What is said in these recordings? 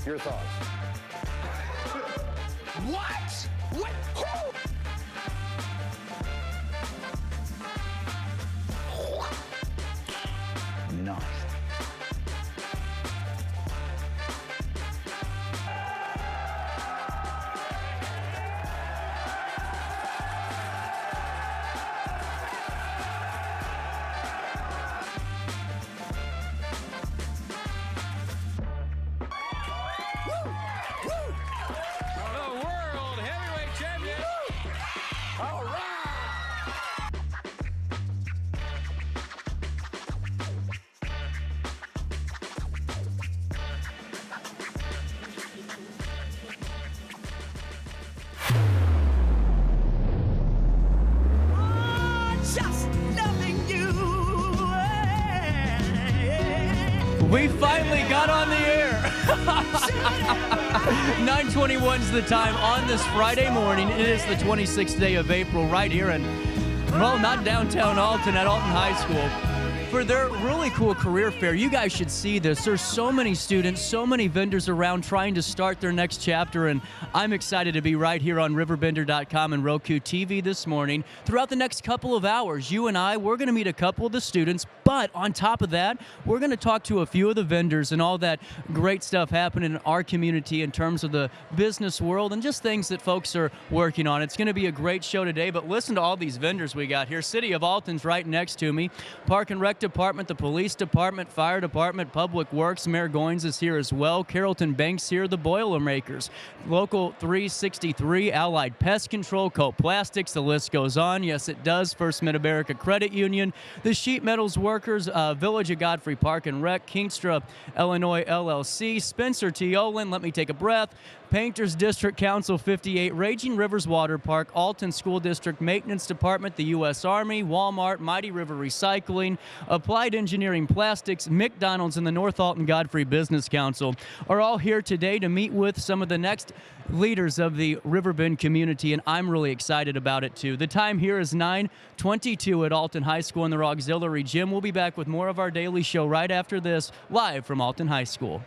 Your thoughts? What? What? Who? Nice. We finally got on the air. 9:21's the time on this Friday morning. It is the 26th day of April right here in, well, not downtown Alton, at Alton High School, for their really cool career fair. You guys should see this. There's so many students, so many vendors around trying to start their next chapter, and I'm excited to be right here on RiverBender.com and Roku TV this morning. Throughout the next couple of hours, you and we're going to meet a couple of the students, but on top of that, we're going to talk to a few of the vendors and all that great stuff happening in our community in terms of the business world and just things that folks are working on. It's going to be a great show today, but listen to all these vendors we got here. City of Alton's right next to me. Park and Rec Department, the Police Department, Fire Department, Public Works. Mayor Goins is here as well. Carrollton Bank's here. The Boilermakers. Local 363, Allied Pest Control, Coat Plastics. The list goes on. Yes, it does. First Mid-America Credit Union. The Sheet Metals Workers, Village of Godfrey Park and Rec, Kingstra, Illinois LLC, Spencer T. Olin, let me take a breath. Painters District Council 58, Raging Rivers Water Park, Alton School District Maintenance Department, the U.S. Army, Walmart, Mighty River Recycling, Applied Engineering Plastics, McDonald's, and the North Alton Godfrey Business Council are all here today to meet with some of the next leaders of the Riverbend community, and I'm really excited about it too. The time here is 9:22 at Alton High School in their auxiliary gym. We'll be back with more of our daily show right after this, live from Alton High School.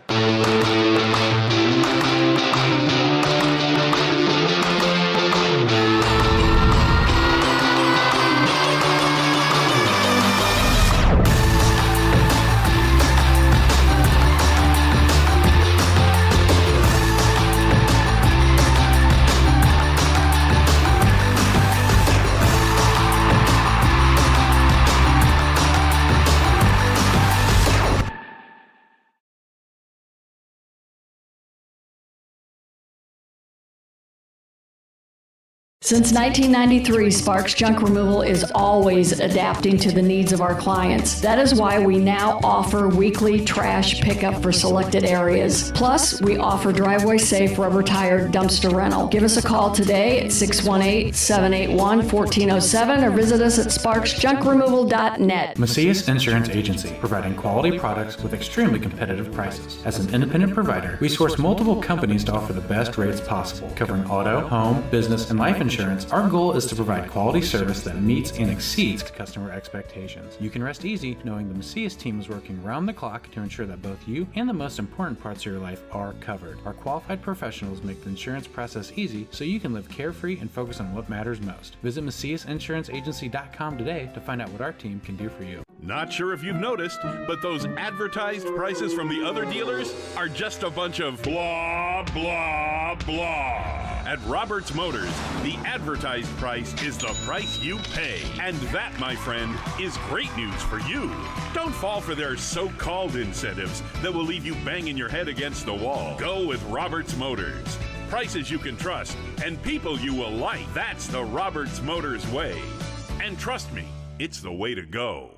Since 1993, Sparks Junk Removal is always adapting to the needs of our clients. That is why we now offer weekly trash pickup for selected areas. Plus, we offer driveway-safe rubber-tired dumpster rental. Give us a call today at 618-781-1407 or visit us at sparksjunkremoval.net. Macias Insurance Agency, providing quality products with extremely competitive prices. As an independent provider, we source multiple companies to offer the best rates possible, covering auto, home, business, and life insurance. Our goal is to provide quality service that meets and exceeds customer expectations. You can rest easy knowing the Macias team is working round the clock to ensure that both you and the most important parts of your life are covered. Our qualified professionals make the insurance process easy so you can live carefree and focus on what matters most. Visit MaciasInsuranceAgency.com today to find out what our team can do for you. Not sure if you've noticed, but those advertised prices from the other dealers are just a bunch of blah, blah, blah. At Roberts Motors, the advertised price is the price you pay. And that, my friend, is great news for you. Don't fall for their so-called incentives that will leave you banging your head against the wall. Go with Roberts Motors. Prices you can trust and people you will like. That's the Roberts Motors way. And trust me, it's the way to go.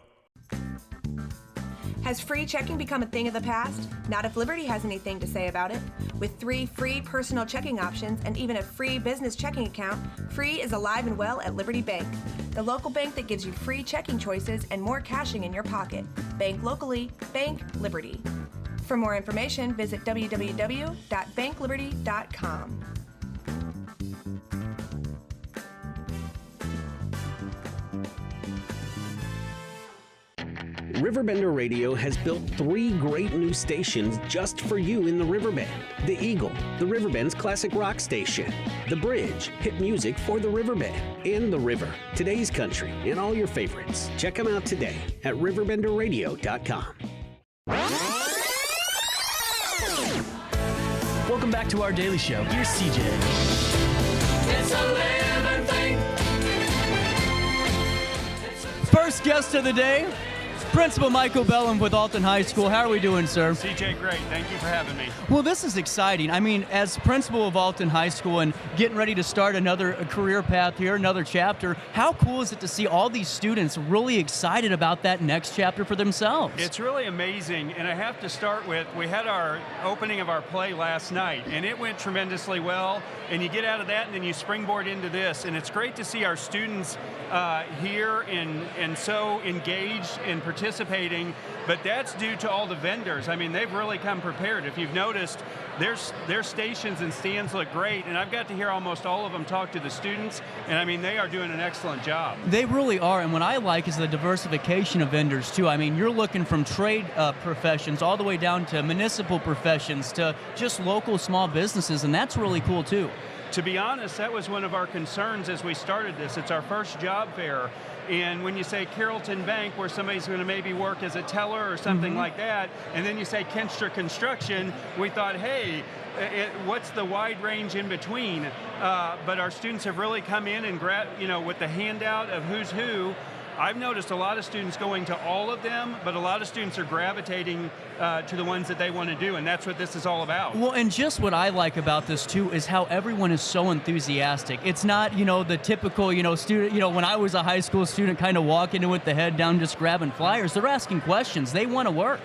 Has free checking become a thing of the past? Not if Liberty has anything to say about it. With 3 free personal checking options and even a free business checking account, free is alive and well at Liberty Bank, the local bank that gives you free checking choices and more cashing in your pocket. Bank locally, bank Liberty. For more information, visit www.bankliberty.com. Riverbender Radio has built 3 great new stations just for you in the Riverbend. The Eagle, the Riverbend's classic rock station. The Bridge, hit music for the Riverbend. And The River, today's country, and all your favorites. Check them out today at RiverBender.com. Welcome back to our daily show. Here's CJ. It's a living thing. First guest of the day, Principal Michael Bellum with Alton High School. How are we doing, sir? CJ, great. Thank you for having me. Well, this is exciting. I mean, as principal of Alton High School and getting ready to start another career path here, another chapter, how cool is it to see all these students really excited about that next chapter for themselves? It's really amazing, and I have to start with, we had our opening of our play last night, and it went tremendously well, and you get out of that, and then you springboard into this, and it's great to see our students here and so engaged and participating, but that's due to all the vendors. I mean, they've really come prepared. If you've noticed, their stations and stands look great, and I've got to hear almost all of them talk to the students, and I mean, they are doing an excellent job. They really are, and what I like is the diversification of vendors, too. I mean, you're looking from trade professions all the way down to municipal professions to just local small businesses, and that's really cool, too. To be honest, that was one of our concerns as we started this. It's our first job fair. And when you say Carrollton Bank, where somebody's going to maybe work as a teller or something like that, and then you say Kenstra Construction, we thought, hey, what's the wide range in between? But our students have really come in and with the handout of who's who. I've noticed a lot of students going to all of them, but a lot of students are gravitating to the ones that they want to do, and that's what this is all about. Well, and just what I like about this, too, is how everyone is so enthusiastic. It's not, the typical, student, when I was a high school student kind of walking in with the head down just grabbing flyers. They're asking questions. They want to work.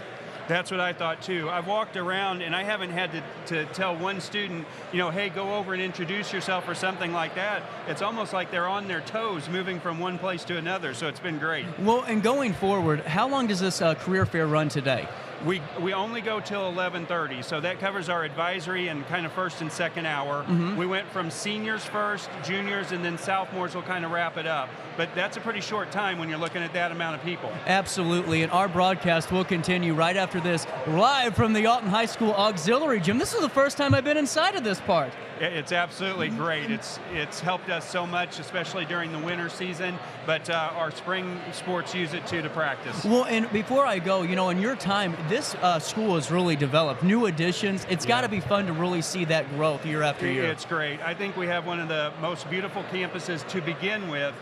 That's what I thought, too. I've walked around, and I haven't had to tell one student, hey, go over and introduce yourself or something like that. It's almost like they're on their toes moving from one place to another, so it's been great. Well, and going forward, how long does this career fair run today? We only go till 11:30, so that covers our advisory and kind of first and second hour. We went from seniors first, juniors, and then sophomores will kind of wrap it up. But that's a pretty short time when you're looking at that amount of people. Absolutely, and our broadcast will continue right after this, live from the Alton High School Auxiliary Gym. This is the first time I've been inside of this part. It's absolutely great. It's helped us so much, especially during the winter season, but our spring sports use it too to practice. Well, and before I go, in your time, this school has really developed new additions. It's got to be fun to really see that growth year after year. It's great. I think we have one of the most beautiful campuses to begin with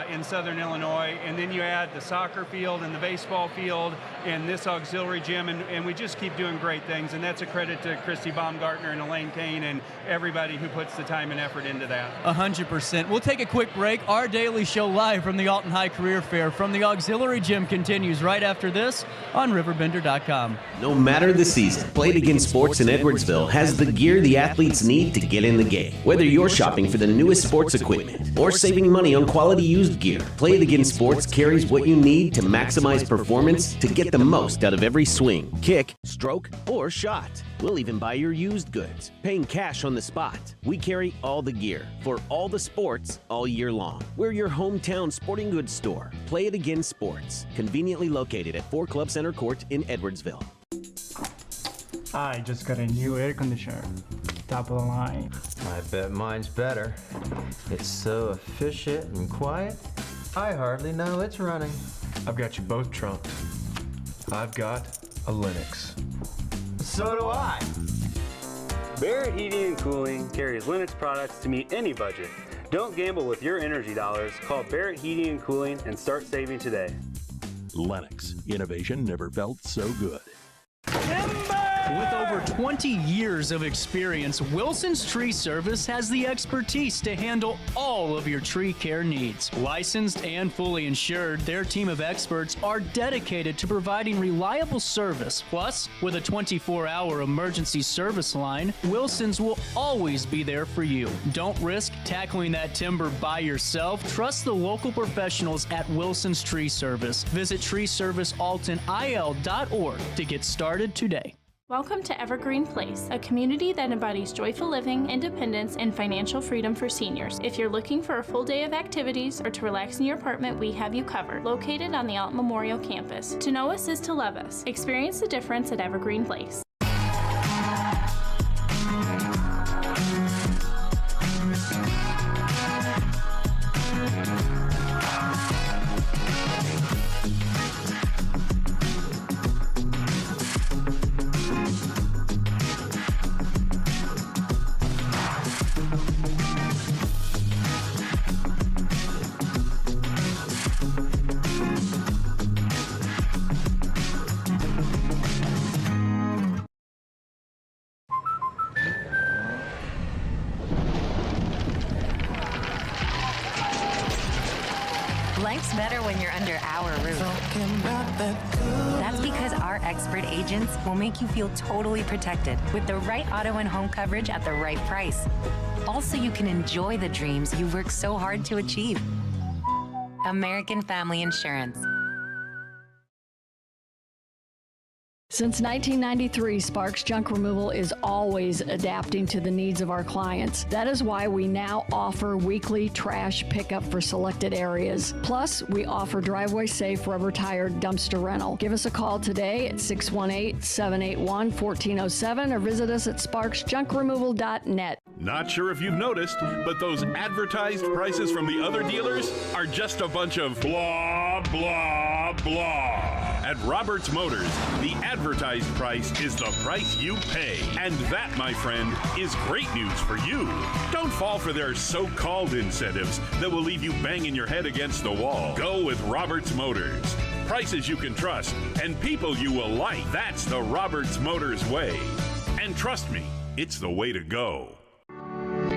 in Southern Illinois, and then you add the soccer field and the baseball field and this auxiliary gym, and we just keep doing great things, and that's a credit to Christy Baumgartner and Elaine Kane and everybody who puts the time and effort into that. 100%. We'll take a quick break. Our daily show live from the Alton High Career Fair from the auxiliary gym continues right after this on RiverBender.com. No matter the season, Play It Again Sports in Edwardsville has the gear the athletes need to get in the game. Whether you're shopping for the newest sports equipment or saving money on quality used gear, Play It Again Sports carries what you need to maximize performance to get the most out of every swing, kick, stroke, or shot. We'll even buy your used goods, paying cash on the spot. We carry all the gear for all the sports all year long. We're your hometown sporting goods store. Play It Again Sports, conveniently located at 4 Club Center Court in Edwardsville. I just got a new air conditioner. Top of the line. I bet mine's better. It's so efficient and quiet, I hardly know it's running. I've got you both trumped. I've got a Linux. So do I. Barrett Heating and Cooling carries Linux products to meet any budget. Don't gamble with your energy dollars. Call Barrett Heating and Cooling and start saving today. Lennox. Innovation never felt so good. With over 20 years of experience, Wilson's Tree Service has the expertise to handle all of your tree care needs. Licensed and fully insured, their team of experts are dedicated to providing reliable service. Plus, with a 24-hour emergency service line, Wilson's will always be there for you. Don't risk tackling that timber by yourself. Trust the local professionals at Wilson's Tree Service. Visit treeservicealtonil.org to get started today. Welcome to Evergreen Place, a community that embodies joyful living, independence, and financial freedom for seniors. If you're looking for a full day of activities or to relax in your apartment, we have you covered. Located on the Alton Memorial campus. To know us is to love us. Experience the difference at Evergreen Place. Life's better when you're under our roof. That's because our expert agents will make you feel totally protected with the right auto and home coverage at the right price. Also, you can enjoy the dreams you worked so hard to achieve. American Family Insurance. Since 1993, Sparks Junk Removal is always adapting to the needs of our clients. That is why we now offer weekly trash pickup for selected areas. Plus, we offer driveway-safe rubber-tired dumpster rental. Give us a call today at 618-781-1407 or visit us at sparksjunkremoval.net. Not sure if you've noticed, but those advertised prices from the other dealers are just a bunch of blah, blah, blah. At Roberts Motors, the advertised price is the price you pay. And that, my friend, is great news for you. Don't fall for their so-called incentives that will leave you banging your head against the wall. Go with Roberts Motors. Prices you can trust and people you will like. That's the Roberts Motors way. And trust me, it's the way to go.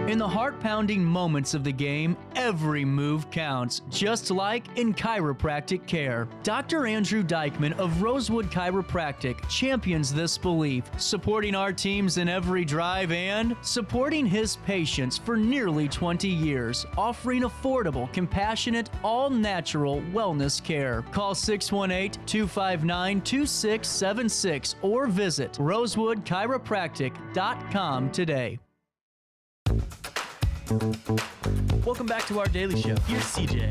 In the heart-pounding moments of the game, every move counts, just like in chiropractic care. Dr. Andrew Dykman of Rosewood Chiropractic champions this belief, supporting our teams in every drive and supporting his patients for nearly 20 years, offering affordable, compassionate, all-natural wellness care. Call 618-259-2676 or visit rosewoodchiropractic.com today. Welcome back to our daily show. Here's CJ.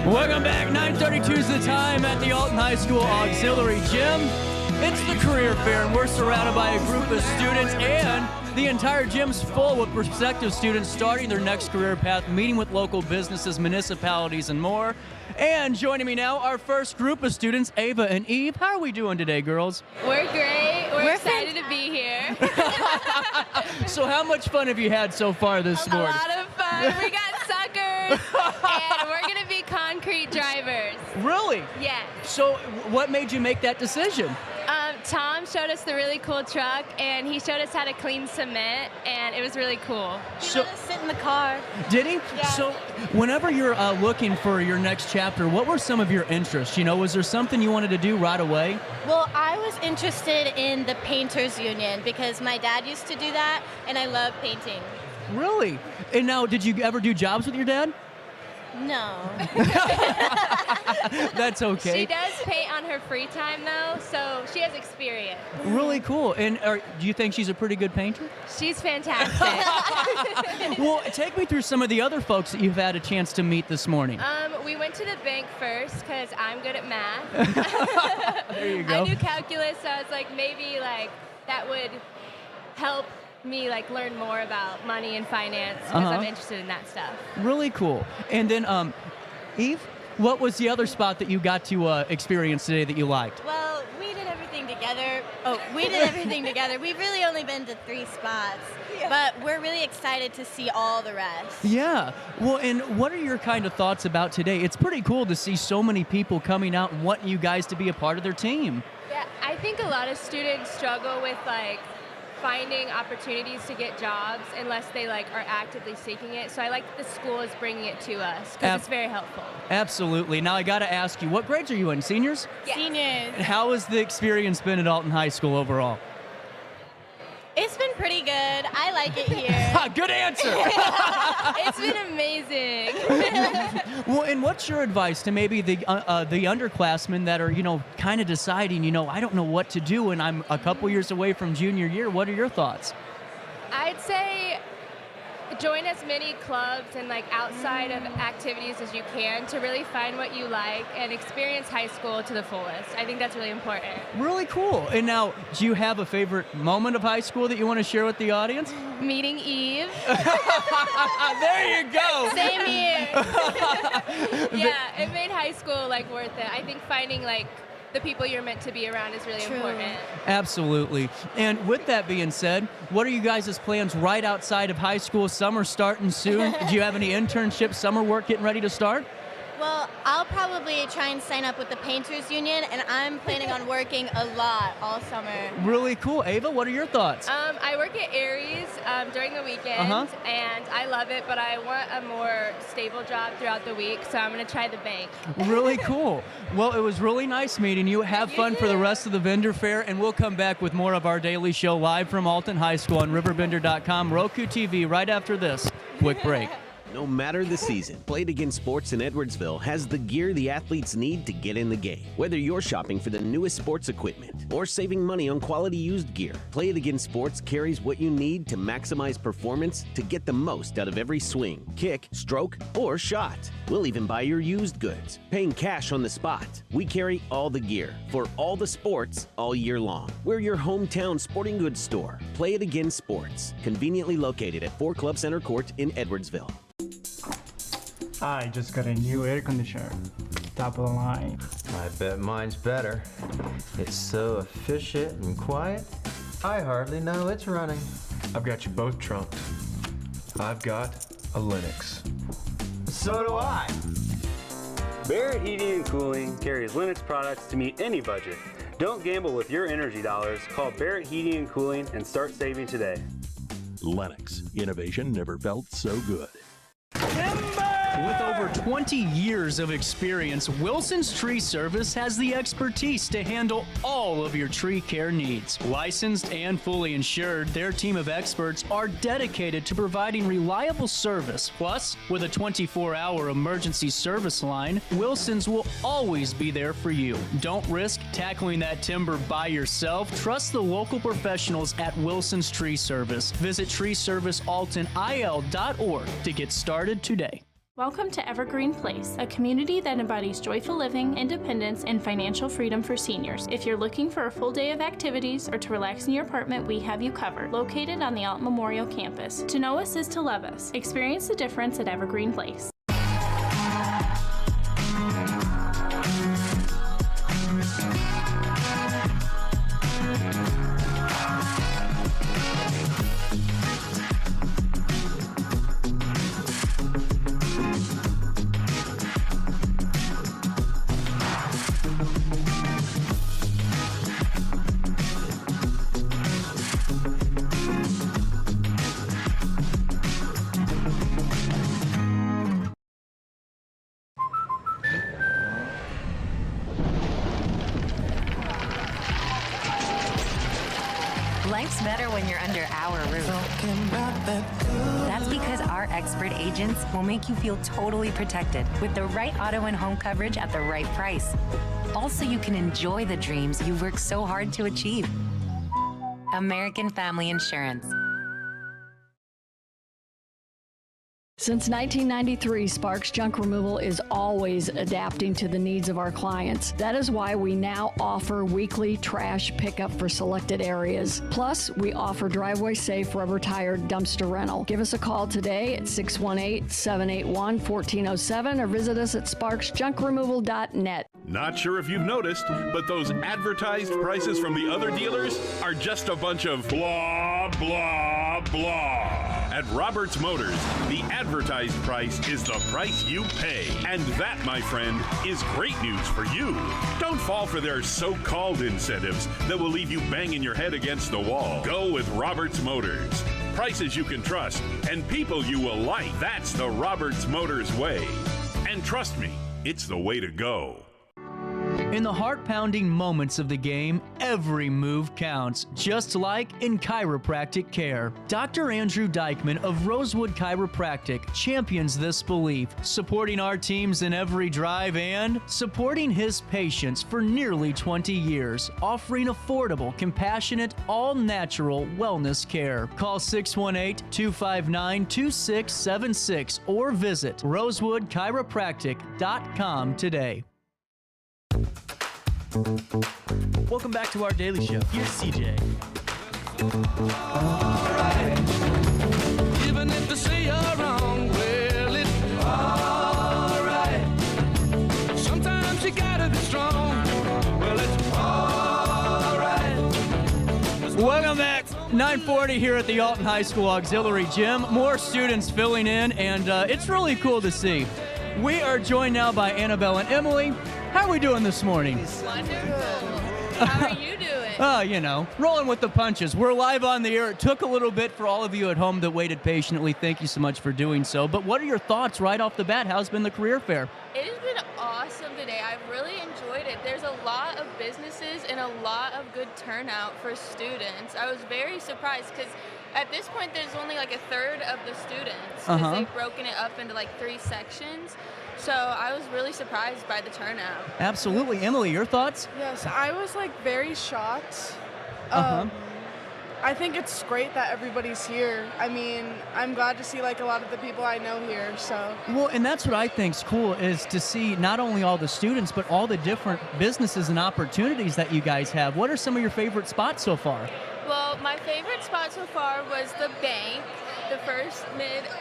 Welcome back. 9:32 is the time at the Alton High School Auxiliary Gym. It's the career fair, and we're surrounded by a group of students, and the entire gym's full with prospective students starting their next career path, meeting with local businesses, municipalities, and more. And joining me now, our first group of students, Ava and Eve. How are we doing today, girls? We're great. We're excited to be here. So how much fun have you had so far this morning? A lot of fun. We got suckers, and we're going to be concrete drivers. Really? Yes. So what made you make that decision? Tom showed us the really cool truck, and he showed us how to clean cement, and it was really cool. He let us sit in the car. Did he? Yeah. So whenever you're looking for your next chapter, what were some of your interests? You know, was there something you wanted to do right away? Well, I was interested in the Painters Union because my dad used to do that, and I love painting. Really? And now, did you ever do jobs with your dad? No. That's okay. She does paint on her free time, though, so she has experience. Really cool. And do you think she's a pretty good painter? She's fantastic. Well, take me through some of the other folks that you've had a chance to meet this morning. We went to the bank first because I'm good at math. There you go. I do calculus, so I was like, maybe that would help me learn more about money and finance because I'm interested in that stuff. Really cool. And then, Eve, what was the other spot that you got to experience today that you liked? Well, we did everything together. We've really only been to 3 spots, but we're really excited to see all the rest. Yeah. Well, and what are your kind of thoughts about today? It's pretty cool to see so many people coming out and wanting you guys to be a part of their team. Yeah, I think a lot of students struggle with finding opportunities to get jobs unless they are actively seeking it. So I like that the school is bringing it to us because it's very helpful. Absolutely. Now I got to ask you, what grades are you in? Seniors? Yes. Seniors. And how has the experience been at Alton High School overall? It's been pretty good. I like it here. Good answer. It's been amazing. Well, and what's your advice to maybe the underclassmen that are, kind of deciding, I don't know what to do and I'm a couple years away from junior year? What are your thoughts? I'd say join as many clubs and outside of activities as you can to really find what you like and experience high school to the fullest. I think that's really important. Really cool. And now, do you have a favorite moment of high school that you want to share with the audience? Meeting Eve. There you go. Same here. Yeah, it made high school worth it. I think finding the people you're meant to be around is really important. Absolutely. And with that being said, what are you guys' plans right outside of high school? Summer starting soon. Do you have any internships, summer work getting ready to start? Well, I'll probably try and sign up with the Painters Union, and I'm planning on working a lot all summer. Really cool. Ava, what are your thoughts? I work at Aries during the weekend, and I love it, but I want a more stable job throughout the week, so I'm going to try the bank. Really cool. Well, it was really nice meeting you. Have fun for the rest of the vendor fair, and we'll come back with more of our daily show live from Alton High School on RiverBender.com, Roku TV, right after this quick break. No matter the season, Play It Again Sports in Edwardsville has the gear the athletes need to get in the game. Whether you're shopping for the newest sports equipment or saving money on quality used gear, Play It Again Sports carries what you need to maximize performance to get the most out of every swing, kick, stroke, or shot. We'll even buy your used goods, paying cash on the spot. We carry all the gear for all the sports all year long. We're your hometown sporting goods store. Play It Again Sports, conveniently located at 4 Club Center Court in Edwardsville. I just got a new air conditioner. Top of the line. I bet mine's better. It's so efficient and quiet, I hardly know it's running. I've got you both trunked. I've got a Linux. So do I. Barrett Heating and Cooling carries Linux products to meet any budget. Don't gamble with your energy dollars. Call Barrett Heating and Cooling and start saving today. Lennox. Innovation never felt so good. With over 20 years of experience, Wilson's Tree Service has the expertise to handle all of your tree care needs. Licensed and fully insured, their team of experts are dedicated to providing reliable service. Plus, with a 24-hour emergency service line, Wilson's will always be there for you. Don't risk tackling that timber by yourself. Trust the local professionals at Wilson's Tree Service. Visit treeservicealtonil.org to get started today. Welcome to Evergreen Place, a community that embodies joyful living, independence, and financial freedom for seniors. If you're looking for a full day of activities or to relax in your apartment, we have you covered. Located on the Alton Memorial Campus. To know us is to love us. Experience the difference at Evergreen Place. Life's better when you're under our roof. That's because our expert agents will make you feel totally protected with the right auto and home coverage at the right price. Also, you can enjoy the dreams you've worked so hard to achieve. American Family Insurance. Since 1993, Sparks Junk Removal is always adapting to the needs of our clients. That is why we now offer weekly trash pickup for selected areas. Plus, we offer driveway-safe rubber-tired dumpster rental. Give us a call today at 618-781-1407 or visit us at sparksjunkremoval.net. Not sure if you've noticed, but those advertised prices from the other dealers are just a bunch of blah, blah, blah. At Roberts Motors, the advertised price is the price you pay. And that, my friend, is great news for you. Don't fall for their so-called incentives that will leave you banging your head against the wall. Go with Roberts Motors. Prices you can trust and people you will like. That's the Roberts Motors way. And trust me, it's the way to go. In the heart-pounding moments of the game, every move counts, just like in chiropractic care. Dr. Andrew Dykman of Rosewood Chiropractic champions this belief, supporting our teams in every drive and supporting his patients for nearly 20 years, offering affordable, compassionate, all-natural wellness care. Call 618-259-2676 or visit rosewoodchiropractic.com today. Welcome back to our daily show. Here's CJ. Even if they say you're wrong, well, it's alright. Sometimes you gotta be strong. Well, it's alright. Welcome back. 9:40 here at the Alton High School Auxiliary Gym. More students filling in, and it's really cool to see. We are joined now by Annabelle and Emily. How are we doing this morning? Wonderful. How are you doing? Rolling with the punches. We're live on the air. It took a little bit for all of you at home that waited patiently. Thank you so much for doing so. But what are your thoughts right off the bat? How's been the career fair? It has been awesome today. I've really enjoyed it. There's a lot of businesses and a lot of good turnout for students. I was very surprised because at this point there's only like a third of the students because they've broken it up into like 3 sections. So I was really surprised by the turnout. Absolutely. Emily, your thoughts? Yes, I was like very shocked. I think it's great that everybody's here. I mean, I'm glad to see like a lot of the people I know here, so. Well, and that's what I think's cool is to see not only all the students, but all the different businesses and opportunities that you guys have. What are some of your favorite spots so far? Well, my favorite spot so far was the bank, the First Mid-America.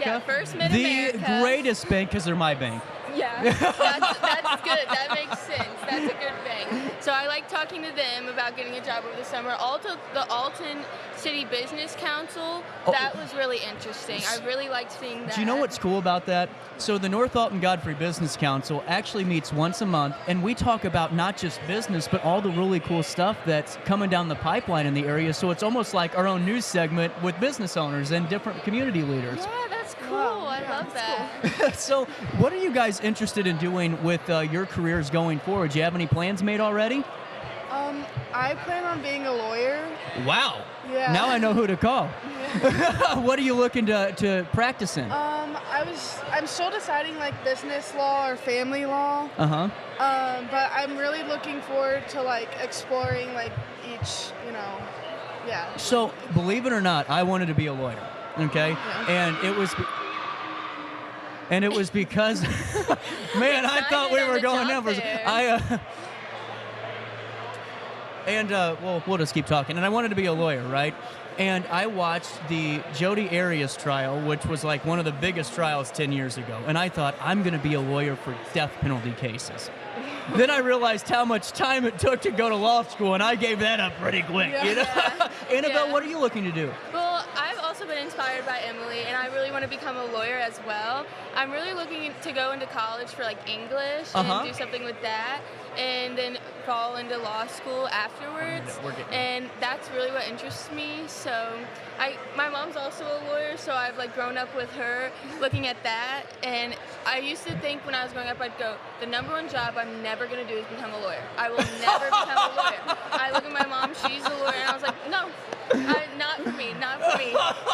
Yeah, First Mid-America. The greatest bank, because they're my bank. Yeah, that's good. That makes sense. That's a good bank. So I like talking to them about getting a job over the summer. Also, the Alton City Business Council, that was really interesting. I really liked seeing that. Do you know what's cool about that? So the North Alton Godfrey Business Council actually meets once a month, and we talk about not just business, but all the really cool stuff that's coming down the pipeline in the area. So it's almost like our own news segment with business owners and different community leaders. Yeah, that's cool. I love that. So what are you guys interested in doing with your careers going forward? Do you have any plans made already? I plan on being a lawyer. Wow. Yeah. Now I know who to call. What are you looking to practice in? I'm still deciding like business law or family law. But I'm really looking forward to like exploring like each, yeah. So believe it or not, I wanted to be a lawyer. Okay, Yeah. and it was because, man, I thought we were going numbers. We'll just keep talking. And I wanted to be a lawyer, right? And I watched the Jodi Arias trial, which was like one of the biggest trials 10 years ago. And I thought, I'm going to be a lawyer for death penalty cases. Then I realized how much time it took to go to law school, and I gave that up pretty quick. Annabelle, what are you looking to do? Well, I've also been inspired by Emily, and I really want to become a lawyer as well. I'm really looking to go into college for like English and do something with that, and then fall into law school afterwards. And that's really what interests me. So my mom's also a lawyer, so I've like grown up with her looking at that. And I used to think when I was growing up, I'd go, the number one job I'm never going to do is become a lawyer. I will never become a lawyer. I look at my mom, she's a lawyer, and I was like, no, not for me.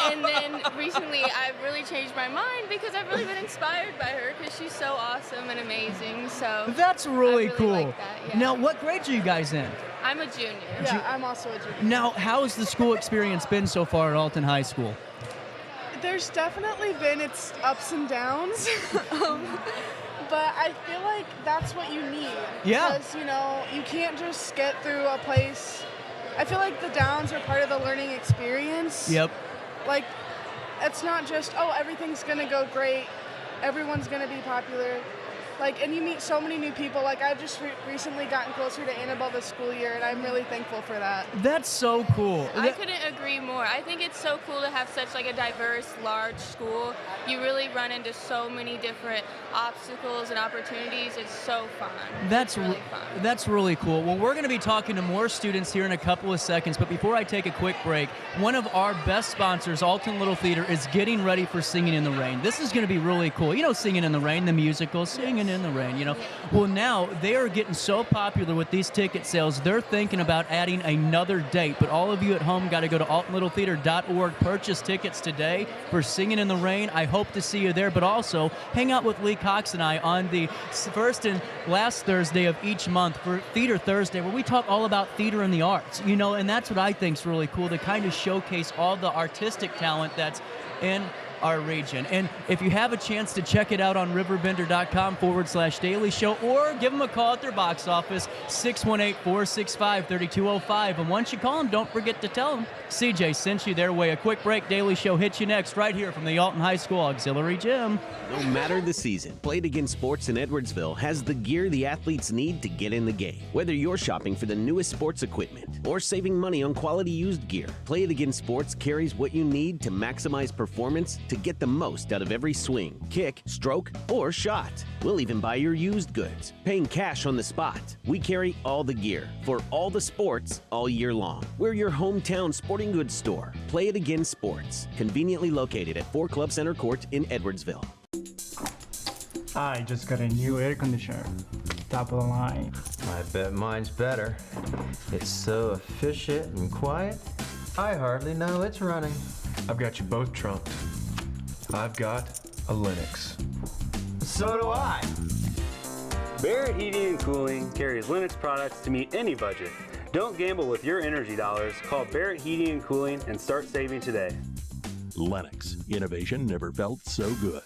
And then recently I've really changed my mind because I've really been inspired by her because she's so awesome and amazing. So that's really cool. Like that, yeah. Now, what grades are you guys in? I'm a junior. Yeah, I'm also a junior. Now, how has the school experience been so far at Alton High School? There's definitely been its ups and downs. But I feel like that's what you need. Yeah. Because, you can't just get through a place. I feel like the downs are part of the learning experience. Yep. Like, it's not just, everything's going to go great. Everyone's going to be popular. Like, and you meet so many new people. Like, I've just recently gotten closer to Annabelle this school year, and I'm really thankful for that. That's so cool. I couldn't agree more. I think it's so cool to have such like a diverse, large school. You really run into so many different obstacles and opportunities. It's so fun. That's really fun. That's really cool. Well, we're going to be talking to more students here in a couple of seconds, but before I take a quick break, one of our best sponsors, Alton Little Theater, is getting ready for Singing in the Rain. This is going to be really cool. Singing in the Rain, the musical, Singing in the rain, you know. Well, now they are getting so popular with these ticket sales, they're thinking about adding another date. But all of you at home got to go to altonlittletheater.org, purchase tickets today for Singing in the Rain. I hope to see you there, but also hang out with Lee Cox and I on the first and last Thursday of each month for Theater Thursday, where we talk all about theater and the arts, you know, and that's what I think is really cool, to kind of showcase all the artistic talent that's in our region. And if you have a chance to check it out on RiverBender.com/Daily Show, or give them a call at their box office, 618-465-3205. And once you call them, don't forget to tell them CJ sent you their way. A quick break. Daily Show hits you next right here from the Alton High School Auxiliary Gym. No matter the season, Play It Again Sports in Edwardsville has the gear the athletes need to get in the game. Whether you're shopping for the newest sports equipment or saving money on quality used gear, Play It Again Sports carries what you need to maximize performance to get the most out of every swing, kick, stroke, or shot. We'll even buy your used goods, paying cash on the spot. We carry all the gear for all the sports all year long. We're your hometown sporting goods store. Play It Again Sports, conveniently located at 4 Club Center Court in Edwardsville. I just got a new air conditioner. Top of the line. I bet mine's better. It's so efficient and quiet, I hardly know it's running. I've got you both trumped. I've got a Linux. So do I. Barrett Heating and Cooling carries Linux products to meet any budget. Don't gamble with your energy dollars. Call Barrett Heating and Cooling and start saving today. Lennox. Innovation never felt so good.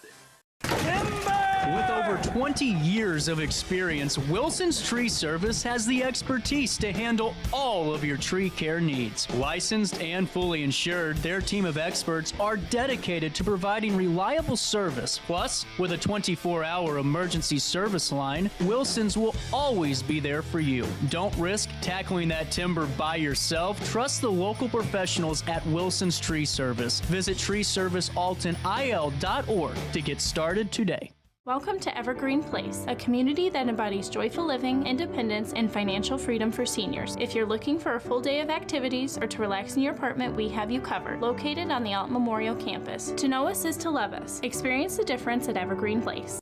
With over 20 years of experience, Wilson's Tree Service has the expertise to handle all of your tree care needs. Licensed and fully insured, their team of experts are dedicated to providing reliable service. Plus, with a 24-hour emergency service line, Wilson's will always be there for you. Don't risk tackling that timber by yourself. Trust the local professionals at Wilson's Tree Service. Visit treeservicealtonil.org to get started today. Welcome to Evergreen Place, a community that embodies joyful living, independence, and financial freedom for seniors. If you're looking for a full day of activities or to relax in your apartment, we have you covered. Located on the Alton Memorial Campus. To know us is to love us. Experience the difference at Evergreen Place.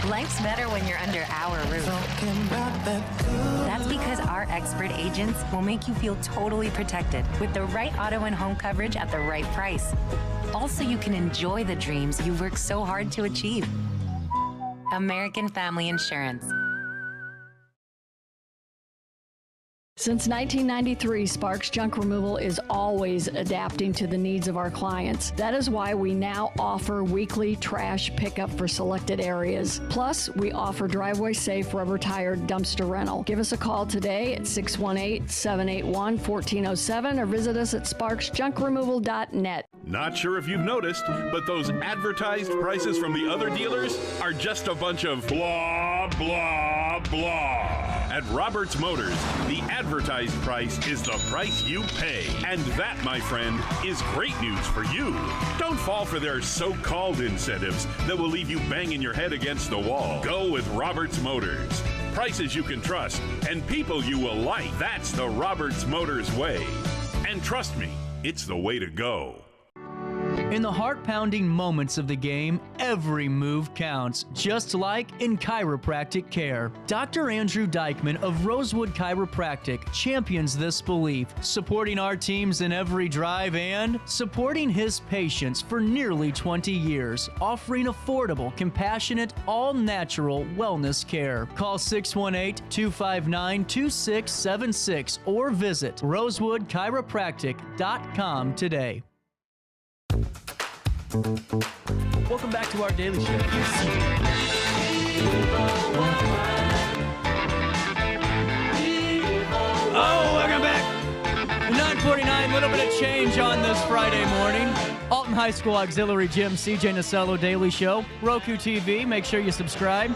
Life's better when you're under our roof. That's because our expert agents will make you feel totally protected with the right auto and home coverage at the right price. Also, you can enjoy the dreams you've worked so hard to achieve. American Family Insurance. Since 1993, Sparks Junk Removal is always adapting to the needs of our clients. That is why we now offer weekly trash pickup for selected areas. Plus, we offer driveway-safe rubber-tired dumpster rental. Give us a call today at 618-781-1407 or visit us at sparksjunkremoval.net. Not sure if you've noticed, but those advertised prices from the other dealers are just a bunch of blah, blah, blah. At Roberts Motors, the advertised price is the price you pay. And that, my friend, is great news for you. Don't fall for their so-called incentives that will leave you banging your head against the wall. Go with Roberts Motors. Prices you can trust and people you will like. That's the Roberts Motors way. And trust me, it's the way to go. In the heart-pounding moments of the game, every move counts, just like in chiropractic care. Dr. Andrew Dykman of Rosewood Chiropractic champions this belief, supporting our teams in every drive and supporting his patients for nearly 20 years, offering affordable, compassionate, all-natural wellness care. Call 618-259-2676 or visit rosewoodchiropractic.com today. Welcome back to our Daily Show. Oh, welcome back. 9:49, little change on this Friday morning. Alton High School Auxiliary Gym, CJ Nasello Daily Show, Roku TV. Make sure you subscribe.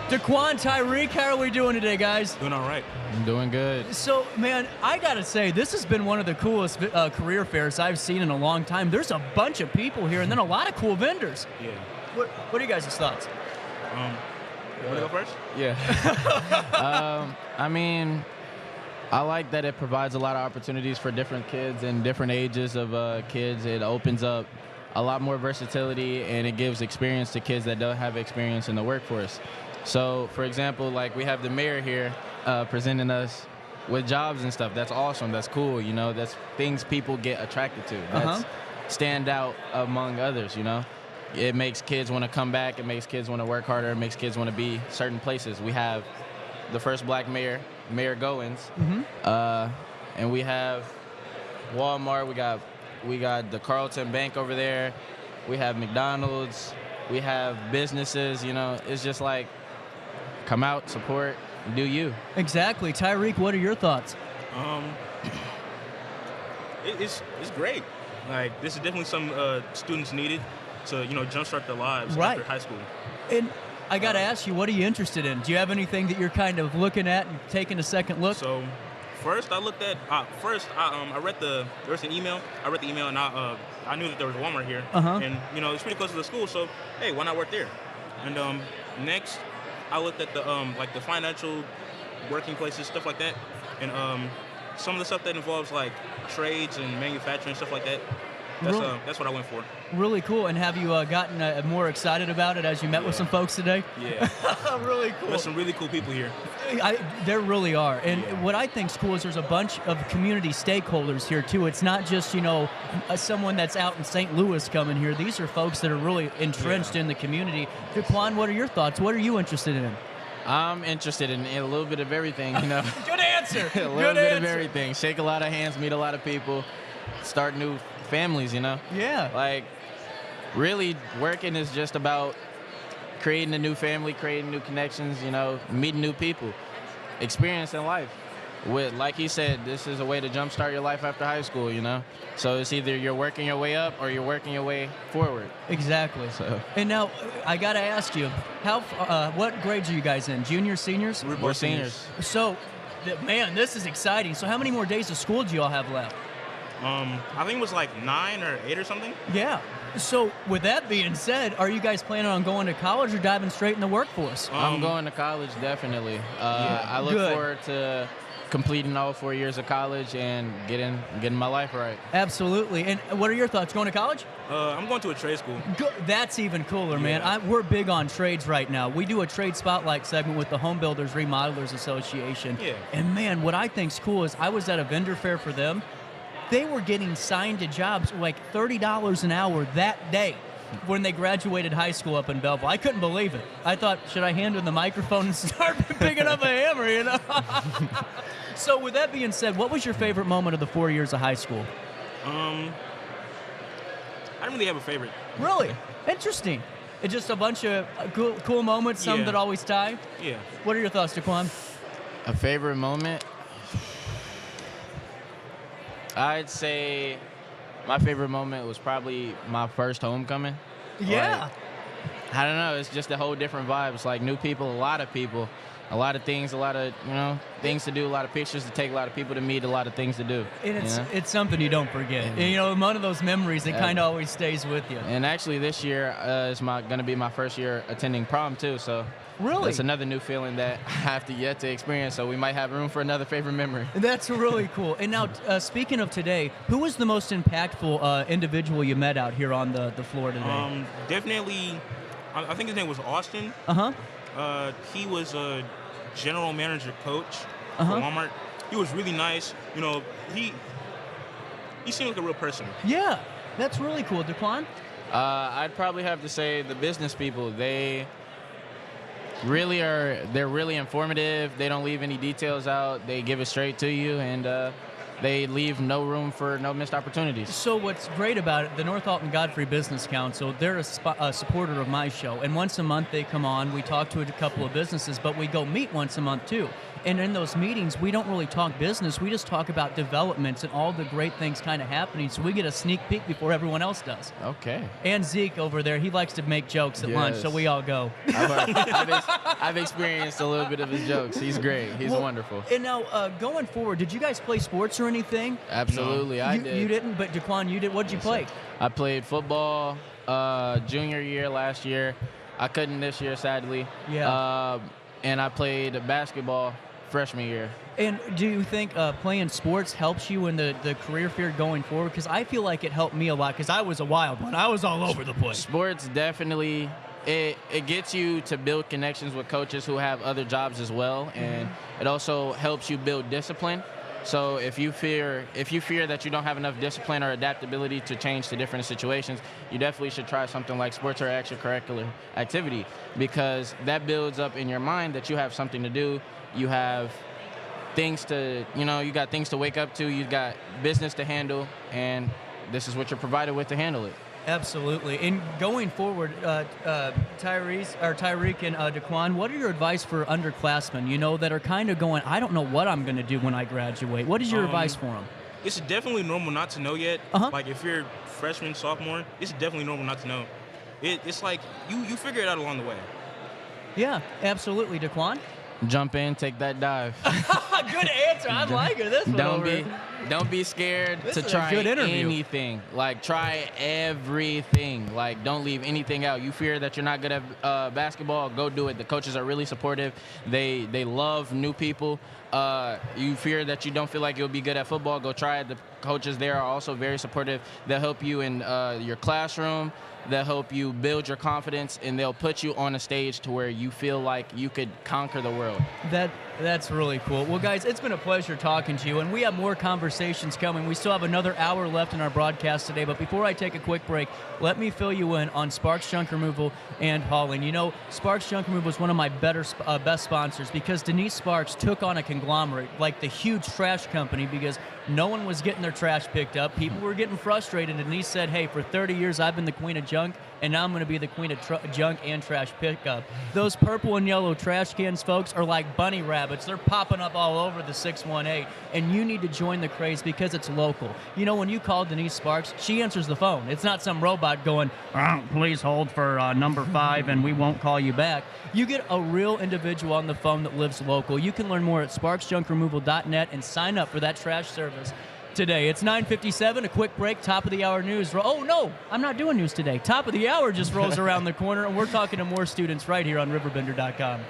Daquan, Tyreek, how are we doing today, guys? Doing all right. I'm doing good. So, man, I got to say, this has been one of the coolest career fairs I've seen in a long time. There's a bunch of people here and then a lot of cool vendors. Yeah. What are you guys' thoughts? You want to go first? Yeah. I mean, I like that it provides a lot of opportunities for different kids and different ages of kids. It opens up a lot more versatility, and it gives experience to kids that don't have experience in the workforce. So, for example, like we have the mayor here presenting us with jobs and stuff. That's awesome. That's cool. You know, that's things people get attracted to. That's stand out among others, you know. It makes kids want to come back. It makes kids want to work harder. It makes kids want to be certain places. We have the first black mayor, Mayor Goins, and we have Walmart. We got the Carlton Bank over there. We have McDonald's. We have businesses. You know, it's just like come out, support, do you. Exactly. Tyreek, what are your thoughts? It's great. Like, this is definitely some students needed to, you know, jumpstart their lives after high school. And I got to ask you, what are you interested in? Do you have anything that you're kind of looking at and taking a second look? So, first I looked at, I read there was an email. I read the email, and I knew that there was Walmart here. And, you know, it's pretty close to the school, so, hey, why not work there? And next, I looked at the, like, the financial working places, stuff like that. And some of the stuff that involves, like, trades and manufacturing, stuff like that. That's what I went for. Really cool. And have you gotten more excited about it as you met with some folks today? Yeah. Really cool. There's some really cool people here. There really are. And what I think's cool is there's a bunch of community stakeholders here, too. It's not just, you know, someone that's out in St. Louis coming here. These are folks that are really entrenched in the community. Daquan, what are your thoughts? What are you interested in? I'm interested in a little bit of everything, you know. Good answer. A little bit of everything. Shake a lot of hands, meet a lot of people, start new families, you know. Yeah. Like, really, working is just about creating a new family, creating new connections, you know, meeting new people, experiencing life. Like he said, this is a way to jumpstart your life after high school, you know. So it's either you're working your way up or you're working your way forward. Exactly. So. And now, I got to ask you, what grades are you guys in? Juniors, seniors? We're seniors. So, man, this is exciting. So how many more days of school do you all have left? I think it was like 9 or 8 or something. Yeah. So with that being said, are you guys planning on going to college or diving straight in the workforce? I'm going to college, definitely. I look forward to completing all 4 years of college and getting my life right. Absolutely. And what are your thoughts? Going to college? I'm going to a trade school. That's even cooler, man. We're big on trades right now. We do a trade spotlight segment with the Home Builders Remodelers Association. Yeah. And man, what I think's cool is I was at a vendor fair for them. They were getting signed to jobs like $30 an hour that day when they graduated high school up in Belleville. I couldn't believe it. I thought, should I hand them the microphone and start picking up a hammer, you know? So with that being said, what was your favorite moment of the 4 years of high school? I don't really have a favorite. Really? Interesting. It's just a bunch of cool moments, some that always tie? Yeah. What are your thoughts, Daquan? A favorite moment? I'd say my favorite moment was probably my first homecoming. Yeah. Like, I don't know. It's just a whole different vibe. It's like new people, a lot of people, a lot of things, a lot of, you know, things to do, a lot of pictures to take, a lot of people to meet, a lot of things to do. And it's something you don't forget. And, you know, one of those memories that kind of always stays with you. And actually this year is going to be my first year attending prom too. So really, it's another new feeling that I have yet to experience. So we might have room for another favorite memory. That's really cool. And now, speaking of today, who was the most impactful individual you met out here on the floor today? Definitely, I think his name was Austin. He was a general manager coach for Walmart. He was really nice. You know, he seemed like a real person. Yeah, that's really cool. Daquan? I'd probably have to say the business people. They're really informative. They don't leave any details out. They give it straight to you, and they leave no room for no missed opportunities. So what's great about it, the North Alton Godfrey Business Council, they're a supporter of my show. And once a month they come on, we talk to a couple of businesses, but we go meet once a month too. And in those meetings, we don't really talk business. We just talk about developments and all the great things kind of happening. So we get a sneak peek before everyone else does. Okay. And Zeke over there, he likes to make jokes at lunch, so we all go. I've experienced a little bit of his jokes. He's great. He's wonderful. And now, going forward, did you guys play sports or anything? Absolutely, No. I did. You didn't, but Daquan, you did. What did you play? I played football junior year last year. I couldn't this year, sadly. Yeah. And I played basketball freshman year. And do you think playing sports helps you in the career field going forward? Because I feel like it helped me a lot because I was a wild one. I was all over the place. Sports definitely, it gets you to build connections with coaches who have other jobs as well. And it also helps you build discipline. So if you fear that you don't have enough discipline or adaptability to change to different situations, you definitely should try something like sports or extracurricular activity, because that builds up in your mind that you have something to do. You have things to, you got things to wake up to, you got business to handle, and this is what you're provided with to handle it. Absolutely. And going forward, Tyreek and Daquan, what are your advice for underclassmen, that are kind of going, I don't know what I'm going to do when I graduate? What is your advice for them? It's definitely normal not to know yet. Like if you're freshman, sophomore, it's definitely normal not to know. It's like you figure it out along the way. Yeah, absolutely. Daquan? Jump in, take that dive. Good answer. I like it. This one Don't be scared This to is a try good interview. anything. Like, try everything. Like, don't leave anything out. You fear that you're not good at basketball, go do it. The coaches are really supportive. They love new people. You fear that you don't feel like you'll be good at football, go try it. The coaches there are also very supportive. They'll help you in your classroom. They'll help you build your confidence, and they'll put you on a stage to where you feel like you could conquer the world. That's really cool. Well, guys, it's been a pleasure talking to you, and we have more conversations coming. We still have another hour left in our broadcast today, but before I take a quick break, let me fill you in on Sparks Junk Removal and hauling. Sparks Junk Removal is one of my best sponsors because Denise Sparks took on a conglomerate like the huge trash company because no one was getting their trash picked up. People were getting frustrated, and Denise said, hey, for 30 years I've been the queen of junk, and now I'm going to be the queen of junk and trash pickup. Those purple and yellow trash cans, folks, are like bunny rabbits. They're popping up all over the 618, and you need to join the craze because it's local. When you call Denise Sparks, she answers the phone. It's not some robot going, please hold for number 5 and we won't call you back. You get a real individual on the phone that lives local. You can learn more at sparksjunkremoval.net and sign up for that trash service today. It's 9:57, a quick break, top of the hour news. Oh, no, I'm not doing news today. Top of the hour just rolls around the corner, and we're talking to more students right here on RiverBender.com.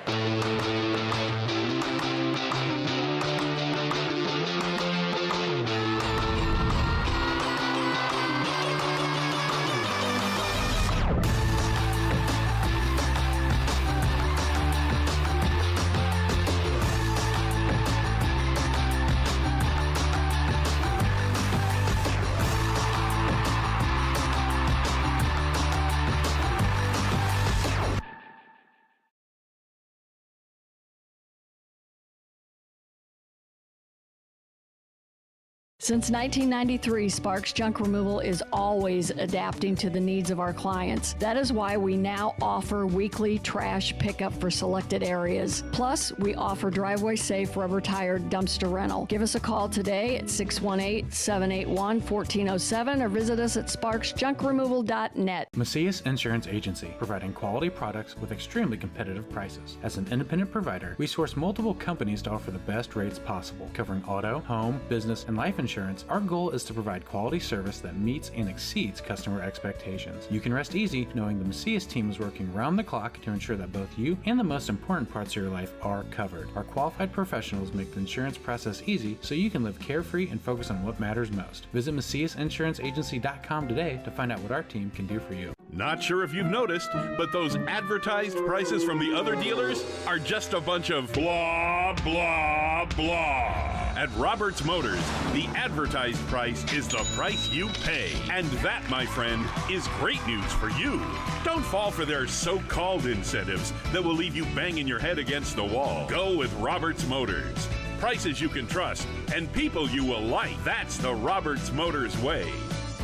Since 1993, Sparks Junk Removal is always adapting to the needs of our clients. That is why we now offer weekly trash pickup for selected areas. Plus, we offer driveway-safe rubber-tired dumpster rental. Give us a call today at 618-781-1407 or visit us at sparksjunkremoval.net. Macias Insurance Agency, providing quality products with extremely competitive prices. As an independent provider, we source multiple companies to offer the best rates possible, covering auto, home, business, and life insurance. Our goal is to provide quality service that meets and exceeds customer expectations. You can rest easy knowing the Macias team is working round the clock to ensure that both you and the most important parts of your life are covered. Our qualified professionals make the insurance process easy so you can live carefree and focus on what matters most. Visit MaciasInsuranceAgency.com today to find out what our team can do for you. Not sure if you've noticed, but those advertised prices from the other dealers are just a bunch of blah, blah, blah. At Roberts Motors, the advertised price is the price you pay. And that, my friend, is great news for you. Don't fall for their so-called incentives that will leave you banging your head against the wall. Go with Roberts Motors. Prices you can trust and people you will like. That's the Roberts Motors way.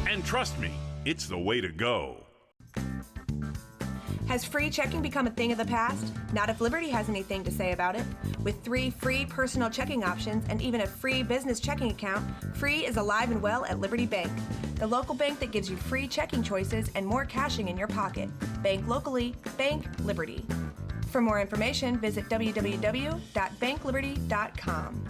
And trust me, it's the way to go. Has free checking become a thing of the past? Not if Liberty has anything to say about it. With 3 free personal checking options and even a free business checking account, free is alive and well at Liberty Bank. The local bank that gives you free checking choices and more cashing in your pocket. Bank locally, bank Liberty. For more information, visit www.bankliberty.com.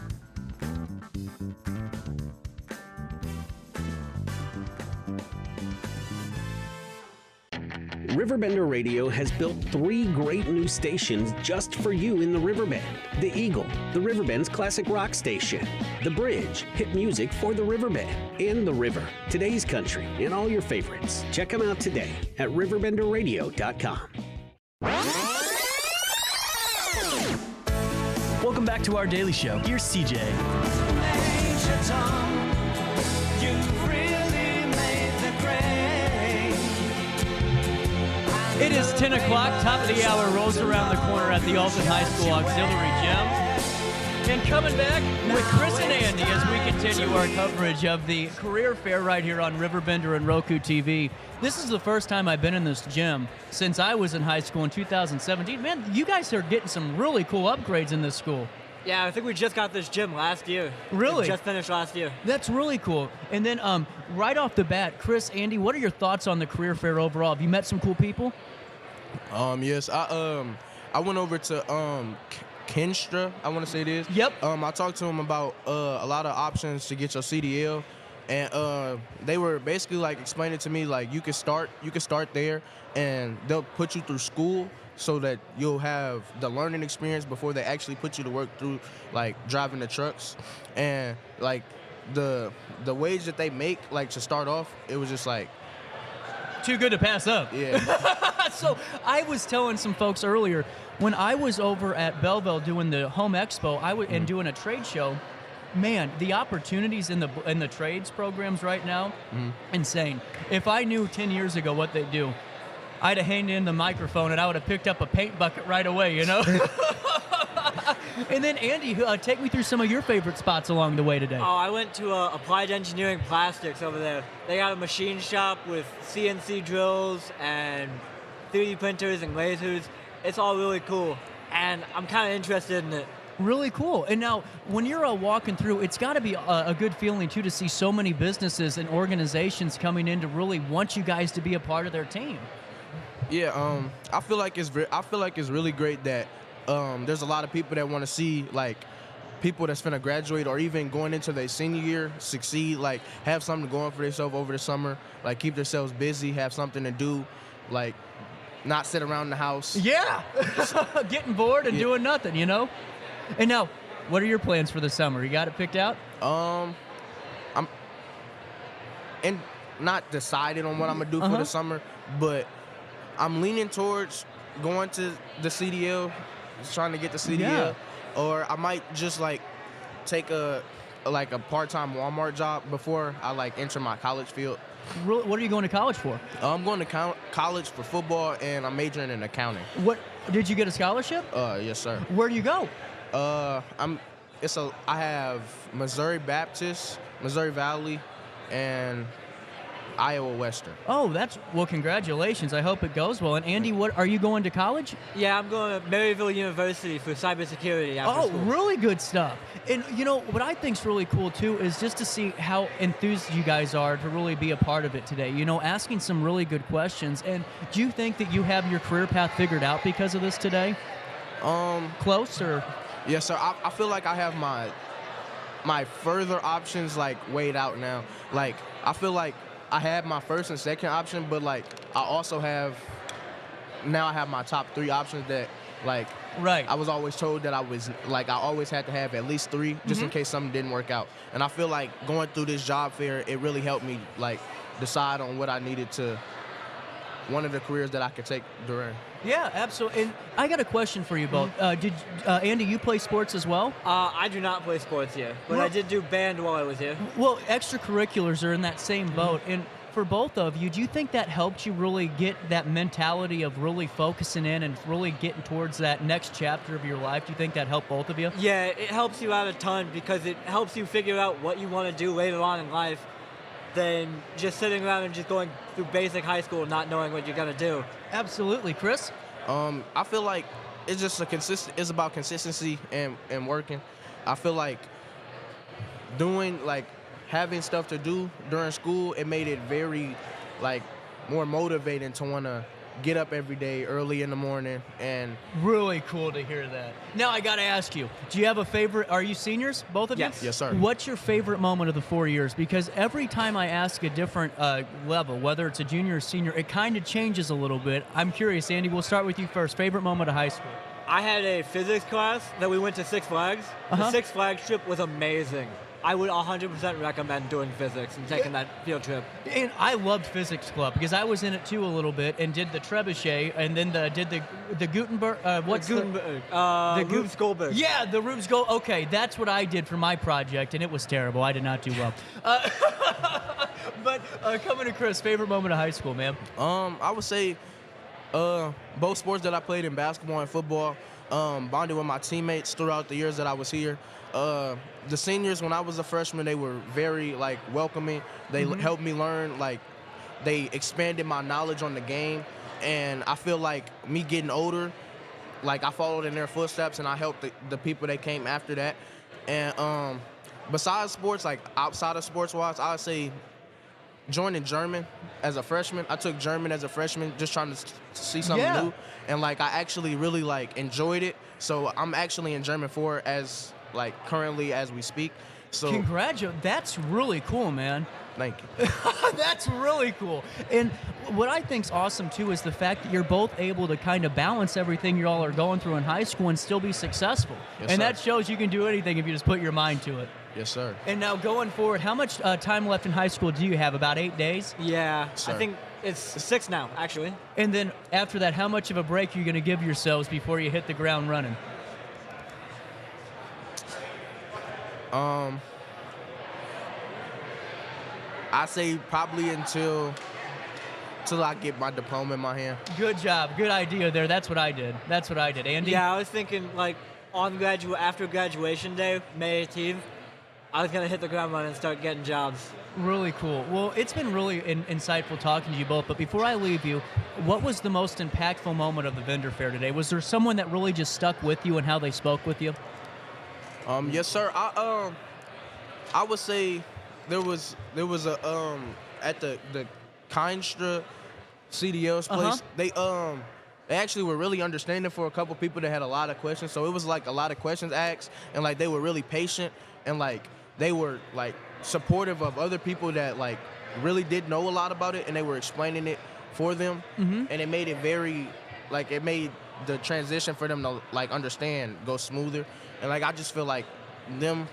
Riverbender Radio has built 3 great new stations just for you in the Riverbend. The Eagle, the Riverbend's classic rock station. The Bridge, hit music for the Riverbend. And The River, today's country, and all your favorites. Check them out today at RiverBender.com. Welcome back to our daily show. Here's CJ. It is 10 o'clock, top of the hour, rolls around the corner at the Alton High School Auxiliary Gym. And coming back with Chris and Andy as we continue our coverage of the career fair right here on Riverbender and Roku TV. This is the first time I've been in this gym since I was in high school in 2017. Man, you guys are getting some really cool upgrades in this school. Yeah, I think we just got this gym last year. Really? We just finished last year. That's really cool. And then right off the bat, Chris, Andy, what are your thoughts on the career fair overall? Have you met some cool people? Yes, I went over to Kenstra, I want to say it is. Yep. I talked to him about a lot of options to get your CDL, and they were basically like explaining to me like you can start there, and they'll put you through school so that you'll have the learning experience before they actually put you to work through like driving the trucks, and like the wage that they make like to start off, it was just like too good to pass up. Yeah. So I was telling some folks earlier, when I was over at Belleville doing the Home Expo, and doing a trade show, man, the opportunities in the trades programs right now, insane. If I knew 10 years ago what they do, I'd have handed in the microphone and I would have picked up a paint bucket right away, you know? And then, Andy, take me through some of your favorite spots along the way today. Oh, I went to Applied Engineering Plastics over there. They got a machine shop with CNC drills and 3D printers and lasers. It's all really cool, and I'm kind of interested in it. Really cool. And now, when you're walking through, it's got to be a good feeling, too, to see so many businesses and organizations coming in to really want you guys to be a part of their team. Yeah, I feel like it's really great that there's a lot of people that want to see like people that's finna graduate or even going into their senior year succeed, like have something going for themselves over the summer, like keep themselves busy, have something to do, like not sit around the house. Yeah, getting bored and doing nothing, you know. And now, what are your plans for the summer? You got it picked out? I'm not decided on what I'm gonna do for the summer, but I'm leaning towards going to the CDL, trying to get the CDL, or I might just like take a part-time Walmart job before I like enter my college field. What are you going to college for? I'm going to college for football, and I'm majoring in accounting. What did you get a scholarship? Yes, sir. Where do you go? I have Missouri Baptist, Missouri Valley, and Iowa Western. Oh, congratulations. I hope it goes well. And Andy, what are you going to college? Yeah, I'm going to Maryville University for cybersecurity after school. Really good stuff. And you know, what I think's really cool too is just to see how enthused you guys are to really be a part of it today. You know, asking some really good questions. And do you think that you have your career path figured out because of this today? Close or? Yes, sir. I feel like I have my further options like weighed out now. Like I feel like I had my first and second option, but like I have my top 3 options that like I was always told that I always had to have at least 3 just in case something didn't work out. And I feel like going through this job fair, it really helped me like decide on what I needed to, one of the careers that I could take during. Yeah, absolutely. And I got a question for you both. Did Andy, you play sports as well? I do not play sports here, but I did do band while I was here. Well, extracurriculars are in that same boat. And for both of you, do you think that helped you really get that mentality of really focusing in and really getting towards that next chapter of your life? Do you think that helped both of you? Yeah, it helps you out a ton because it helps you figure out what you want to do later on in life. than just sitting around and just going through basic high school and not knowing what you're gonna do. Absolutely, Chris. I feel like it's just it's about consistency and working. I feel like having stuff to do during school, it made it very more motivating to want to get up every day early in the morning. And really cool to hear that. Now I gotta ask you, do you have a favorite? Are you seniors, both of you? Yes, sir. What's your favorite moment of the 4 years? Because every time I ask a different level, whether it's a junior or senior, it kind of changes a little bit. I'm curious, Andy, we'll start with you first. Favorite moment of high school? I had a physics class that we went to Six Flags. The Six Flags trip was amazing. I would 100% recommend doing physics and taking that field trip. And I loved physics club because I was in it too a little bit and did the trebuchet and then did the Gutenberg. What's the Rube Goldberg. Yeah, the Rube Goldberg. Okay, that's what I did for my project, and it was terrible. I did not do well. But coming to Chris, favorite moment of high school, man? I would say both sports that I played in, basketball and football, bonded with my teammates throughout the years that I was here. The seniors, when I was a freshman, they were very welcoming. They helped me learn. They expanded my knowledge on the game, and I feel like me getting older, I followed in their footsteps, and I helped the people that came after that. And besides sports, outside of sports-wise, I would say joining German as a freshman. I took German as a freshman, just trying to see something new, and I actually really enjoyed it. So I'm actually in German 4 as currently as we speak. So congratulations. That's really cool, man. Thank you. That's really cool. And what I think's awesome too is the fact that you're both able to kind of balance everything you all are going through in high school and still be successful. Yes, and sir. that shows you can do anything if you just put your mind to it. Yes, sir. And now going forward, how much time left in high school do you have? About 8 days? Yeah, Sir. I think it's 6 now, actually. And then after that, how much of a break are you going to give yourselves before you hit the ground running? I say probably until I get my diploma in my hand. Good job. Good idea there. That's what I did. Andy? Yeah, I was thinking after graduation day, May 18th, I was gonna hit the ground running and start getting jobs. Really cool. Well, it's been really insightful talking to you both, but before I leave you, what was the most impactful moment of the vendor fair today? Was there someone that really just stuck with you and how they spoke with you? Yes, sir. I would say there was a at the Kynstra CDL's place. They actually were really understanding for a couple people that had a lot of questions. So it was a lot of questions asked, and they were really patient, and they were supportive of other people that really did know a lot about it, and they were explaining it for them, and it made it very it made the transition for them to understand go smoother. And I just feel them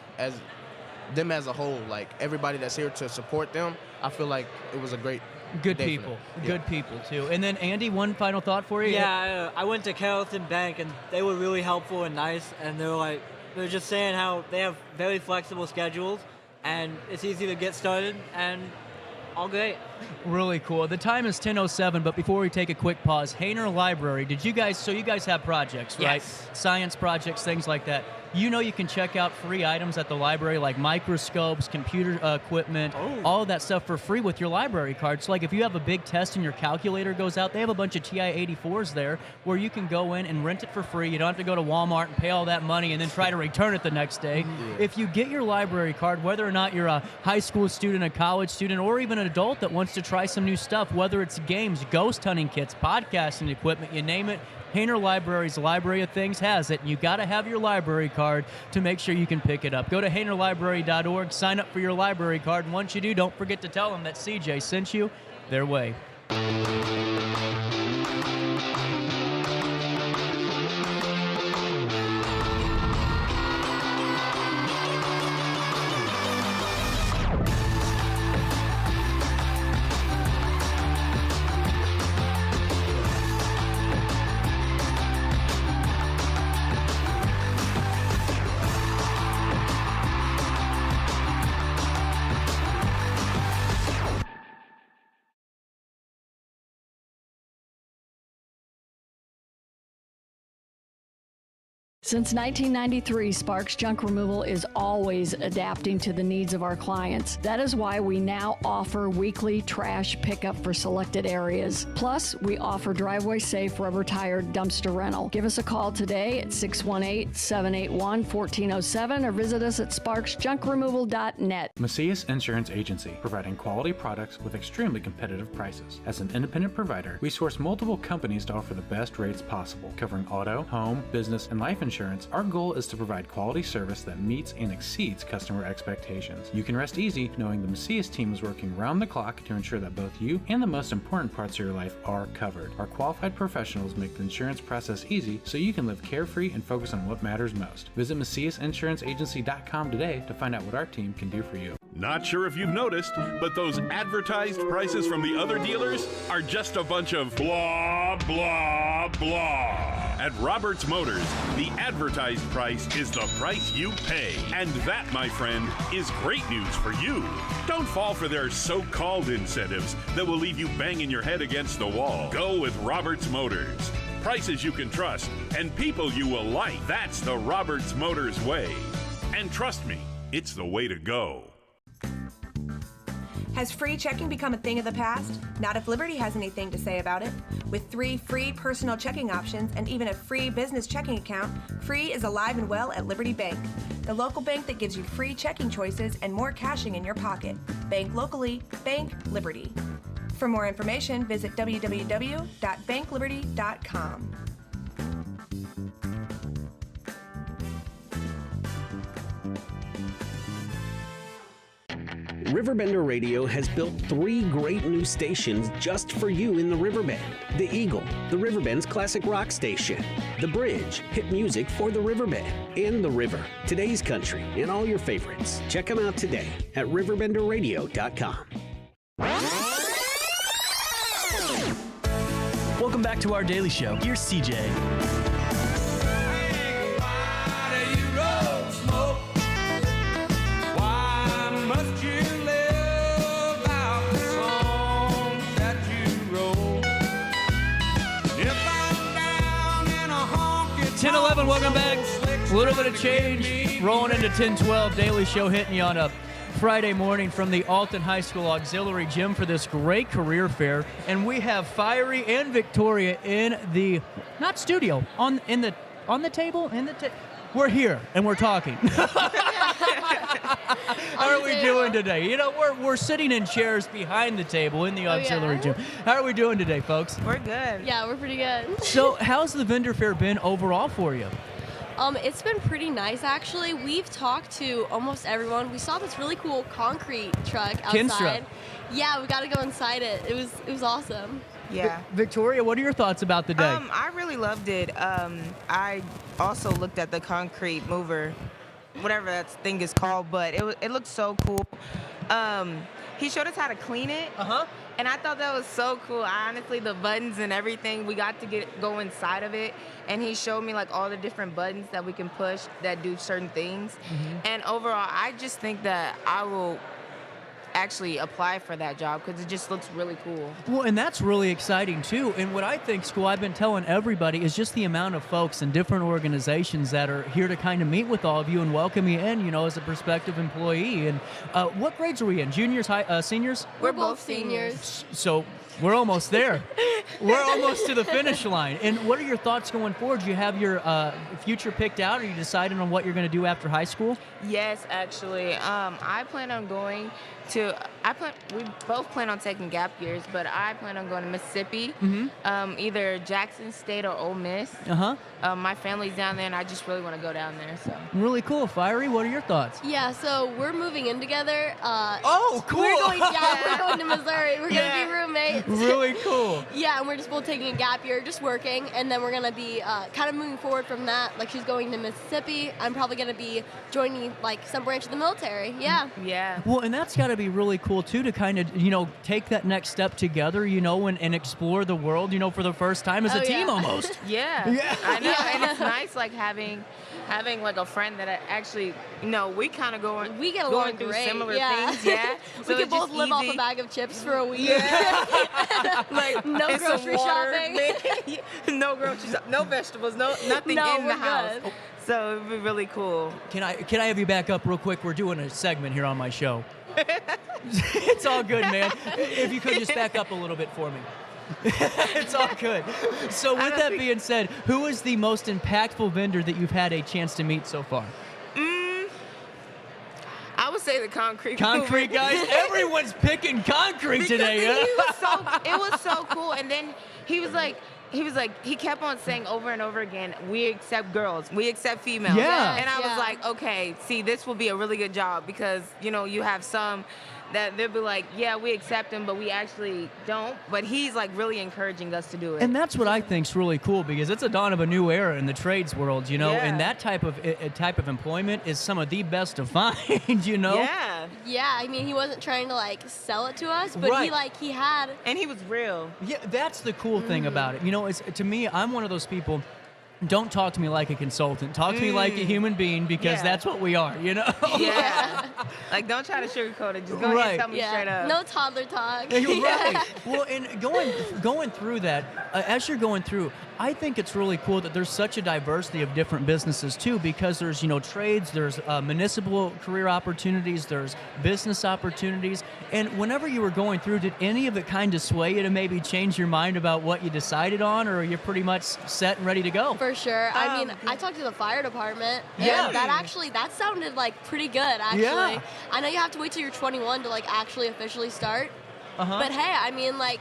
as a whole, everybody that's here to support them, I feel like it was a great Good day people. for them. Good people, too. And then, Andy, one final thought for you? Yeah, I went to Carrollton Bank, and they were really helpful and nice, and they were just saying how they have very flexible schedules, and it's easy to get started, and all great. Really cool. The time is 10:07, but before we take a quick pause, Hainer Library, you guys have projects, right? Yes. Science projects, things like that. You can check out free items at the library like microscopes, computer equipment, all of that stuff for free with your library card. So if you have a big test and your calculator goes out, they have a bunch of TI-84s there where you can go in and rent it for free. You don't have to go to Walmart and pay all that money and then try to return it the next day. If you get your library card, whether or not you're a high school student, a college student, or even an adult that wants to try some new stuff, whether it's games, ghost hunting kits, podcasting equipment, you name it, Hainer Library's Library of Things has it. You got to have your library card to make sure you can pick it up. Go to HainerLibrary.org, sign up for your library card, and once you do, don't forget to tell them that CJ sent you their way. Since 1993, Sparks Junk Removal is always adapting to the needs of our clients. That is why we now offer weekly trash pickup for selected areas. Plus, we offer driveway-safe rubber-tired dumpster rental. Give us a call today at 618-781-1407 or visit us at sparksjunkremoval.net. Macias Insurance Agency, providing quality products with extremely competitive prices. As an independent provider, we source multiple companies to offer the best rates possible, covering auto, home, business, and life insurance. Our goal is to provide quality service that meets and exceeds customer expectations. You can rest easy knowing the Macias team is working round the clock to ensure that both you and the most important parts of your life are covered. Our qualified professionals make the insurance process easy so you can live carefree and focus on what matters most. Visit MaciasInsuranceAgency.com today to find out what our team can do for you. Not sure if you've noticed, but those advertised prices from the other dealers are just a bunch of blah, blah, blah. At Roberts Motors, the advertised price is the price you pay. And that, my friend, is great news for you. Don't fall for their so-called incentives that will leave you banging your head against the wall. Go with Roberts Motors. Prices you can trust and people you will like. That's the Roberts Motors way. And trust me, it's the way to go. Has free checking become a thing of the past? Not if Liberty has anything to say about it. With 3 free personal checking options and even a free business checking account, free is alive and well at Liberty Bank, the local bank that gives you free checking choices and more cashing in your pocket. Bank locally, bank Liberty. For more information, visit www.bankliberty.com. Riverbender Radio has built 3 great new stations just for you in the Riverbend. The Eagle, the Riverbend's classic rock station. The Bridge, hit music for the Riverbend. And The River, today's country, and all your favorites. Check them out today at RiverBender.com. Welcome back to our daily show. Here's CJ. Must you live out the songs that you wrote? If I'm down in a honky 10-11, welcome back. A little bit of change. Rolling into 10-12 daily show, hitting you on a Friday morning from the Alton High School Auxiliary Gym for this great career fair. And we have Fiery and Victoria in the, not studio, on the table? We're here and we're talking. How are we doing today? You know, we're sitting in chairs behind the table in the auxiliary gym. How are we doing today, folks? We're good. Yeah, we're pretty good. So how's the vendor fair been overall for you? It's been pretty nice, actually. We've talked to almost everyone. We saw this really cool concrete truck outside. Kinstra. Yeah, we got to go inside it. It was awesome. Yeah. Victoria, what are your thoughts about the day? I really loved it. I also looked at the concrete mover, whatever that thing is called, but it looked so cool. He showed us how to clean it. And I thought that was so cool. Honestly, the buttons and everything, we got to go inside of it, and he showed me like all the different buttons that we can push that do certain things. And overall, I just think that I will actually apply for that job because it just looks really cool. Well, and that's really exciting too. And what I think, School, I've been telling everybody is just the amount of folks and different organizations that are here to kind of meet with all of you and welcome you in, you know, as a prospective employee. And what grades are we in? Juniors, seniors? We're both seniors. So we're almost there. We're almost to the finish line. And what are your thoughts going forward? Do you have your future picked out? Are you deciding on what you're going to do after high school? Yes, actually. I plan on going to, we both plan on taking gap years, but I plan on going to Mississippi, either Jackson State or Ole Miss. My family's down there, and I just really want to go down there. So really cool. Fiery, what are your thoughts? Yeah, so we're moving in together. Oh, cool. We're going to Missouri. We're going to be roommates. Really cool. Yeah, and we're just both taking a gap year, just working, and then we're going to be kind of moving forward from that. Like, she's going to Mississippi. I'm probably going to be joining, like, some branch of the military. Yeah. Yeah. Well, and that's got to be really cool, too, to kind of, you know, take that next step together, you know, and explore the world, you know, for the first time as a team almost. Yeah. I know, and it's nice, like, having like a friend that actually, you know, we kind of going through great. similar things. Yeah. We So could it's both just live off easy. a bag of chips for a week. Like no and some grocery water, shopping. no grocery shop, no vegetables, nothing No, in we're the house. good. So it would be really cool. Can I have you back up real quick? We're doing a segment here on my show. It's all good, man. If you could just back up a little bit for me. It's all good. So with that being said, who is the most impactful vendor that you've had a chance to meet so far? I would say the concrete. Concrete guys. Everyone's picking concrete today. It was so cool. And then he kept on saying over and over again, we accept girls, we accept females. Yeah. And I was like, okay, see, this will be a really good job because, you have some that they'll be like, yeah, we accept them, but we actually don't. But he's like really encouraging us to do it. And that's what I think's really cool because it's a dawn of a new era in the trades world, and that type of employment is some of the best to find, Yeah. Yeah, I mean, he wasn't trying to like sell it to us, but he had. And he was real. Yeah, that's the cool thing about it. To me, I'm one of those people. Don't talk to me like a consultant. Talk to me like a human being because that's what we are, Yeah. Like, don't try to sugarcoat it. Just go ahead and tell me straight up. No toddler talk. Right. Well, and going through that, as you're going through, I think it's really cool that there's such a diversity of different businesses too, because there's trades, there's municipal career opportunities, there's business opportunities, and whenever you were going through, did any of it kind of sway you to maybe change your mind about what you decided on, or are you pretty much set and ready to go? For sure. I mean, I talked to the fire department, and that sounded like pretty good, actually. Yeah. I know you have to wait till you're 21 to like actually officially start, but hey, I mean, like,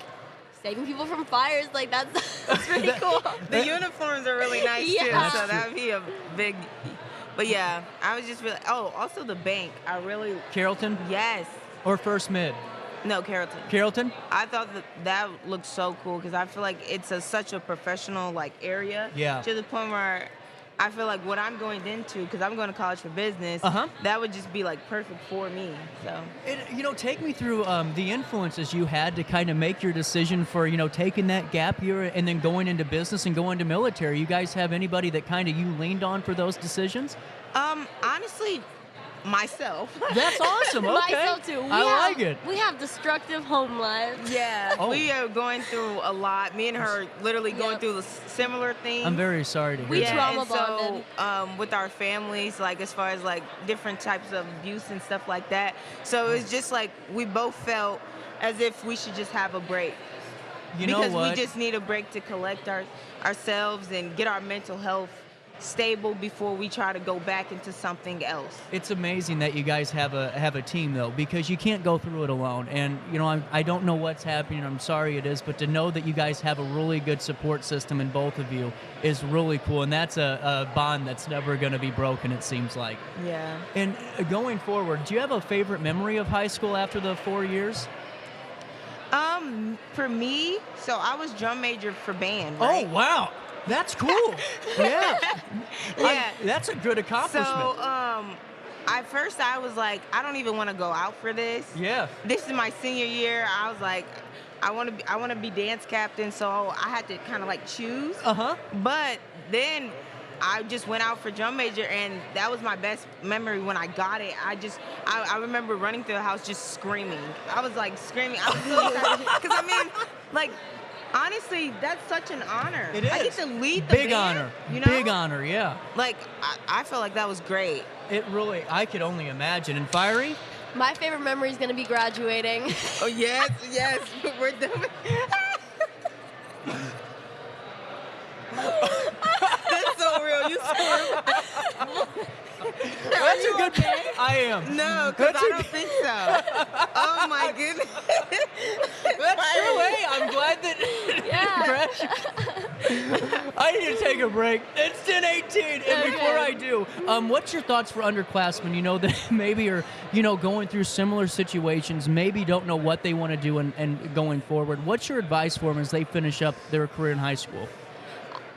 saving people from fires, like that's pretty cool. The uniforms are really nice too, Yeah. so that'd be a big. But yeah, I was just really. Oh, also the bank. I really. Carrollton? Yes. Or First Mid? No, Carrollton. Carrollton? I thought that looked so cool because I feel like it's such a professional area. Yeah. To the point where I feel like what I'm going into, because I'm going to college for business, that would just be like perfect for me. So. Take me through the influences you had to kind of make your decision for taking that gap year and then going into business and going to military. You guys have anybody that kind of you leaned on for those decisions? Honestly. Myself. That's awesome. Okay. Myself too. I like it. We have destructive home lives. Yeah. We are going through a lot. Me and her literally going through the similar things. I'm very sorry to hear that. Trauma bonded. So with our families, like as far as like different types of abuse and stuff like that. So it's just like we both felt as if we should just have a break. Because we just need a break to collect ourselves and get our mental health stable before we try to go back into something else. It's amazing that you guys have a team though, because you can't go through it alone. And I don't know what's happening. I'm sorry it is, but to know that you guys have a really good support system in both of you is really cool. And that's a bond that's never going to be broken, it seems like. Yeah. And going forward, do you have a favorite memory of high school after the 4 years? For me, so I was drum major for band, right? Oh, wow. That's cool. Yeah. That's a good accomplishment. So, at first I was like, I don't even want to go out for this. Yeah. This is my senior year. I was like, I want to be dance captain, so I had to kind of like choose. But then I just went out for drum major, and that was my best memory when I got it. I remember running through the house just screaming. I was like screaming. I was so excited because I mean, like. Honestly, that's such an honor. It is. I get to lead the big band, honor. You know? Big honor, yeah. Like, I felt like that was great. It really, I could only imagine. And Fiery? My favorite memory is going to be graduating. Oh, yes, we're done. That's so real. You so That's a good okay? I am. No, because I don't think so. Oh, my goodness. That's true. Hey, I'm glad that. I need to take a break. It's 10:18, and before I do, what's your thoughts for underclassmen? That maybe are going through similar situations, maybe don't know what they want to do and going forward. What's your advice for them as they finish up their career in high school?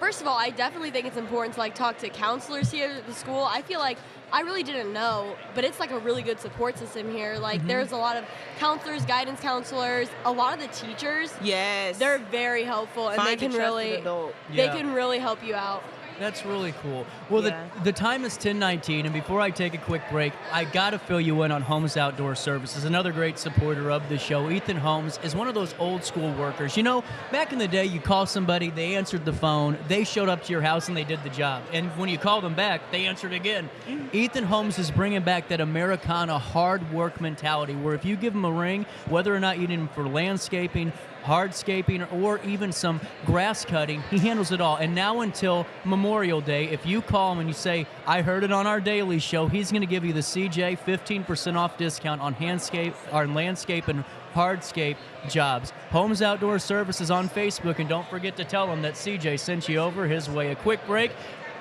First of all, I definitely think it's important to talk to counselors here at the school. I feel like I really didn't know, but it's a really good support system here. There's a lot of counselors, guidance counselors, a lot of the teachers. Yes. They're very helpful, and they can really help you out. That's really cool. Well, Yeah. the time is 10:19, and before I take a quick break, I got to fill you in on Holmes Outdoor Services, another great supporter of the show. Ethan Holmes is one of those old school workers. You know, back in the day, you call somebody, they answered the phone, they showed up to your house, and they did the job. And when you call them back, they answered again. Ethan Holmes is bringing back that Americana hard work mentality where if you give him a ring, whether or not you need him for landscaping, hardscaping, or even some grass cutting, he handles it all. And now until Memorial Day, if you call him and you say, I heard it on our daily show, he's going to give you the CJ 15% off discount on landscape and hardscape jobs. Holmes Outdoor Services on Facebook, and don't forget to tell him that CJ sent you over his way. A quick break.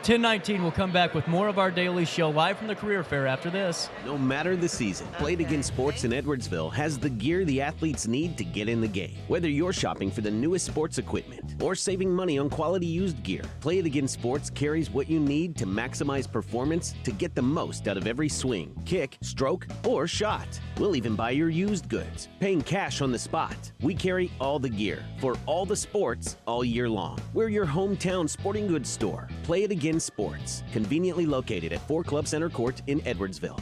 10:19 will come back with more of our daily show live from the career fair after this. No matter the season, Play It Again Sports in Edwardsville has the gear the athletes need to get in the game. Whether you're shopping for the newest sports equipment or saving money on quality used gear, Play It Again Sports carries what you need to maximize performance to get the most out of every swing, kick, stroke, or shot. We'll even buy your used goods, paying cash on the spot. We carry all the gear for all the sports all year long. We're your hometown sporting goods store. Play It Again Sports, conveniently located at 4 Club Center Court in Edwardsville.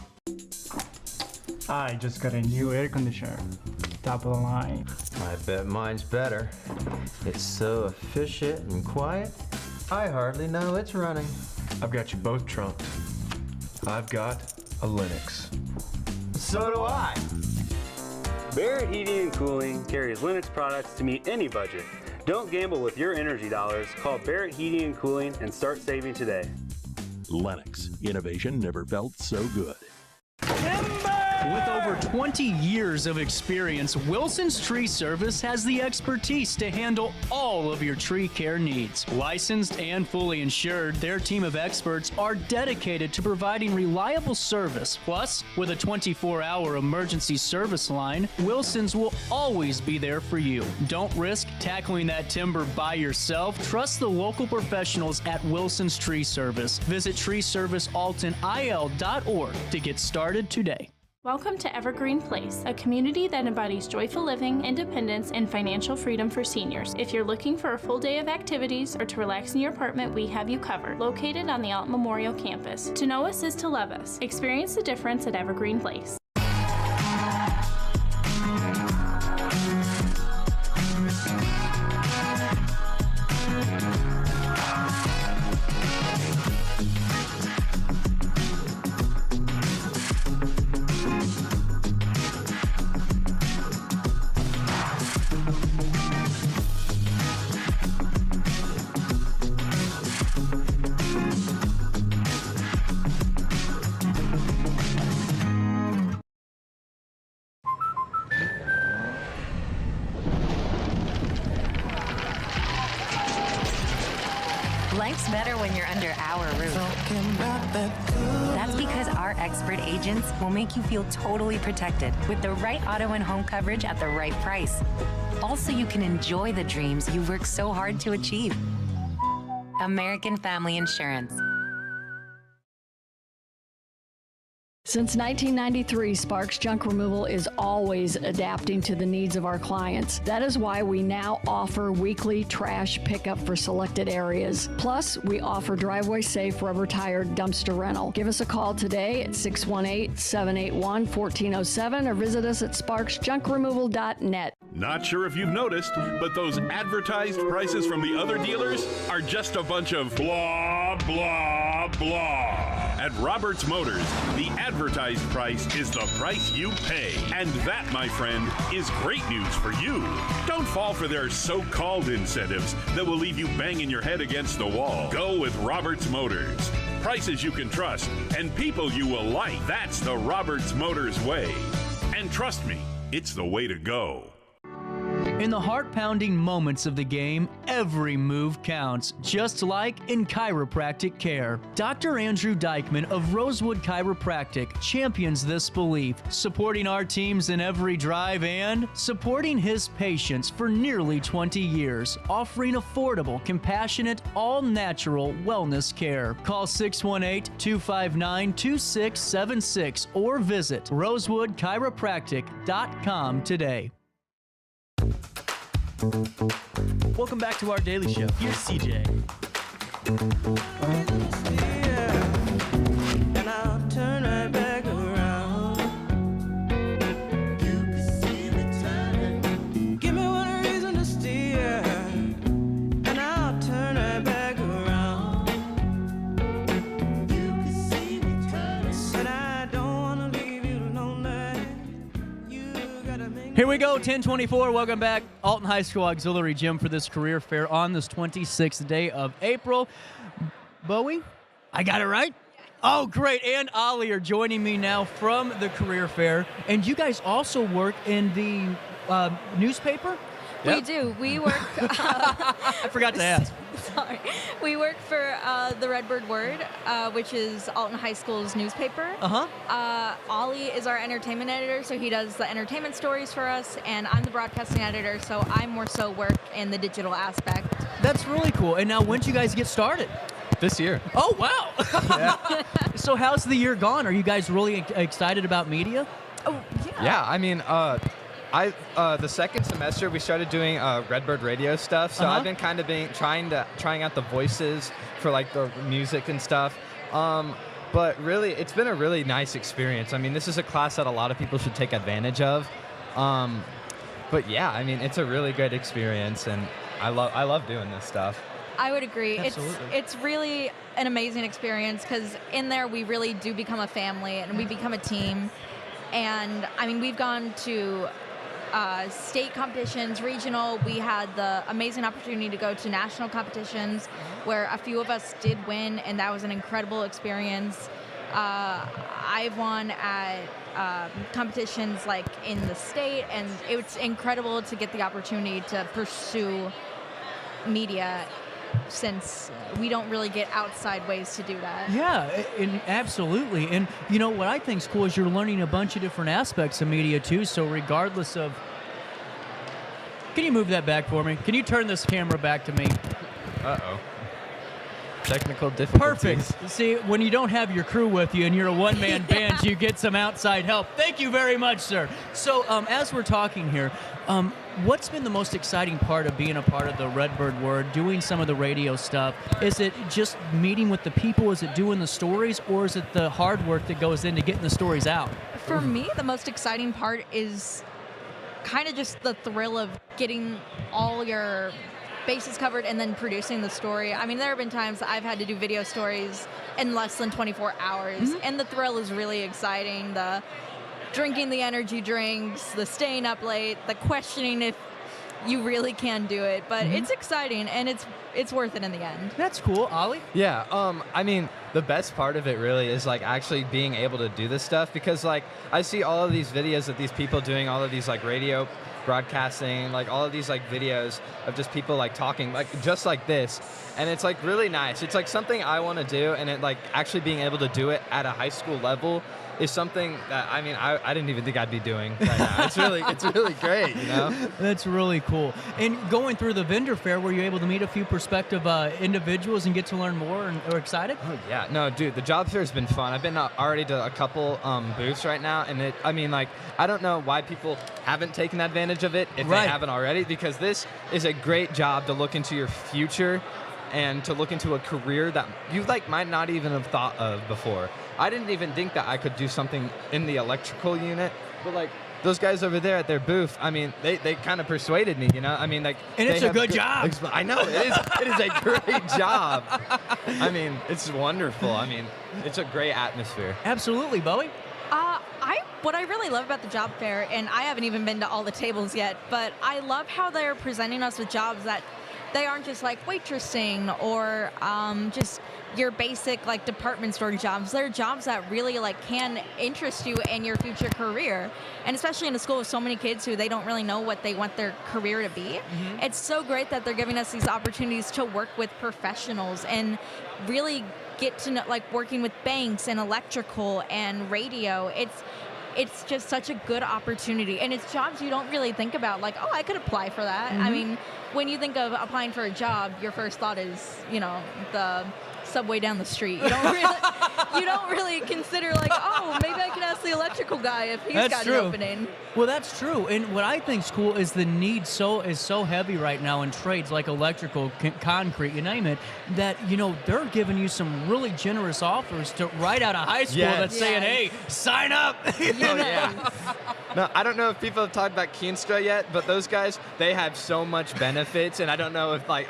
I just got a new air conditioner. Top of the line. I bet mine's better. It's so efficient and quiet, I hardly know it's running. I've got you both trunked. I've got a Linux. So do I. Barrett Heating and Cooling carries Linux products to meet any budget. Don't gamble with your energy dollars. Call Barrett Heating and Cooling and start saving today. Lennox. Innovation never felt so good. With over 20 years of experience, Wilson's Tree Service has the expertise to handle all of your tree care needs. Licensed and fully insured, their team of experts are dedicated to providing reliable service. Plus, with a 24-hour emergency service line, Wilson's will always be there for you. Don't risk tackling that timber by yourself. Trust the local professionals at Wilson's Tree Service. Visit treeservicealtonil.org to get started today. Welcome to Evergreen Place, a community that embodies joyful living, independence, and financial freedom for seniors. If you're looking for a full day of activities or to relax in your apartment, we have you covered. Located on the Alton Memorial Campus. To know us is to love us. Experience the difference at Evergreen Place. Life's better when you're under our roof. That's because our expert agents will make you feel totally protected with the right auto and home coverage at the right price. Also, you can enjoy the dreams you've worked so hard to achieve. American Family Insurance. Since 1993, Sparks Junk Removal is always adapting to the needs of our clients. That is why we now offer weekly trash pickup for selected areas. Plus, we offer driveway-safe rubber-tired dumpster rental. Give us a call today at 618-781-1407 or visit us at sparksjunkremoval.net. Not sure if you've noticed, but those advertised prices from the other dealers are just a bunch of blah, blah, blah. At Roberts Motors, the advertised price is the price you pay. And that, my friend, is great news for you. Don't fall for their so-called incentives that will leave you banging your head against the wall. Go with Roberts Motors. Prices you can trust and people you will like. That's the Roberts Motors way. And trust me, it's the way to go. In the heart-pounding moments of the game, every move counts, just like in chiropractic care. Dr. Andrew Dykman of Rosewood Chiropractic champions this belief, supporting our teams in every drive and supporting his patients for nearly 20 years, offering affordable, compassionate, all-natural wellness care. Call 618-259-2676 or visit rosewoodchiropractic.com today. Welcome back to our daily show. Here's CJ. And I'll turn right back around. You can see me turning. Give me one reason to steer, and I'll turn right back around. You can see me turning. Said I don't wanna leave you lonely. You gotta make. Here we go, 10:24. Welcome back. Alton High School Auxiliary Gym for this career fair on this 26th day of April. Bowie, I got it right? Oh, great. And Ollie are joining me now from the career fair. And you guys also work in the newspaper? We do. We work. I forgot to ask. Sorry. We work for the Redbird Word, which is Alton High School's newspaper. Ollie is our entertainment editor, so he does the entertainment stories for us, and I'm the broadcasting editor, so I more so work in the digital aspect. That's really cool. And now, when did you guys get started? This year. Oh, wow. So how's the year gone? Are you guys really excited about media? Oh, yeah. Yeah, I mean, the second semester we started doing Redbird radio stuff, so I've been kind of trying out the voices for like the music and stuff. But really, it's been a really nice experience. I mean, this is a class that a lot of people should take advantage of. But yeah, I mean, it's a really good experience, and I love doing this stuff. I would agree. Absolutely. It's really an amazing experience because in there we really do become a family and we become a team. And I mean, we've gone to state competitions, regional. We had the amazing opportunity to go to national competitions where a few of us did win, and that was an incredible experience. I've won at competitions like in the state, and it's incredible to get the opportunity to pursue media since we don't really get outside ways to do that. Yeah, and absolutely. And you know what I think is cool is you're learning a bunch of different aspects of media too. So regardless of, can you move that back for me? Can you turn this camera back to me? Uh-oh. Technical difficulties. Perfect. See, when you don't have your crew with you and you're a one-man band, you get some outside help. Thank you very much, sir. So as we're talking here, what's been the most exciting part of being a part of the Redbird Word, doing some of the radio stuff? Is it just meeting with the people? Is it doing the stories? Or is it the hard work that goes into getting the stories out? For me, the most exciting part is kind of just the thrill of getting all your bases covered and then producing the story. I mean, there have been times I've had to do video stories in less than 24 hours, and the thrill is really exciting. The drinking the energy drinks, the staying up late, the questioning if you really can do it, but it's exciting and it's worth it in the end. That's cool. Ollie? Yeah, I mean, the best part of it really is like actually being able to do this stuff, because like I see all of these videos of these people doing all of these like radio broadcasting, like all of these like videos of just people like talking like just like this, and it's like really nice. It's like something I want to do, and it like actually being able to do it at a high school level is something that I mean I didn't even think I'd be doing right now. It's really great, you know. That's really cool. And going through the vendor fair, were you able to meet a few prospective individuals and get to learn more, and are excited? Oh yeah, no, dude, the job fair has been fun. I've been already to a couple booths right now, and I mean, like, I don't know why people haven't taken advantage of it if they haven't already, because this is a great job to look into your future and to look into a career that you like might not even have thought of before. I didn't even think that I could do something in the electrical unit, but like those guys over there at their booth, I mean, they kind of persuaded me, you know? I mean, like, and it's a good job. I know, it is a great job. I mean, it's wonderful. I mean, it's a great atmosphere. Absolutely, Bowie. What I really love about the job fair, and I haven't even been to all the tables yet, but I love how they're presenting us with jobs that they aren't just like waitressing or just your basic like department store jobs. They're jobs that really like can interest you in your future career, and especially in a school with so many kids who they don't really know what they want their career to be. It's so great that they're giving us these opportunities to work with professionals and really get to know, like working with banks and electrical and radio. It's just such a good opportunity, and it's jobs you don't really think about, like, oh, I could apply for that. I mean, when you think of applying for a job, your first thought is, you know, the subway down the street. You don't really, you don't really consider like, oh, maybe I can ask the electrical guy if he's That's got true. an opening. Well, that's true. And what I think is cool is the need is so heavy right now in trades like electrical, concrete, you name it, that, they're giving you some really generous offers to right out of high school that's saying, hey, sign up. No, I don't know if people have talked about Keenstra yet, but those guys, they have so much benefits, and I don't know if, my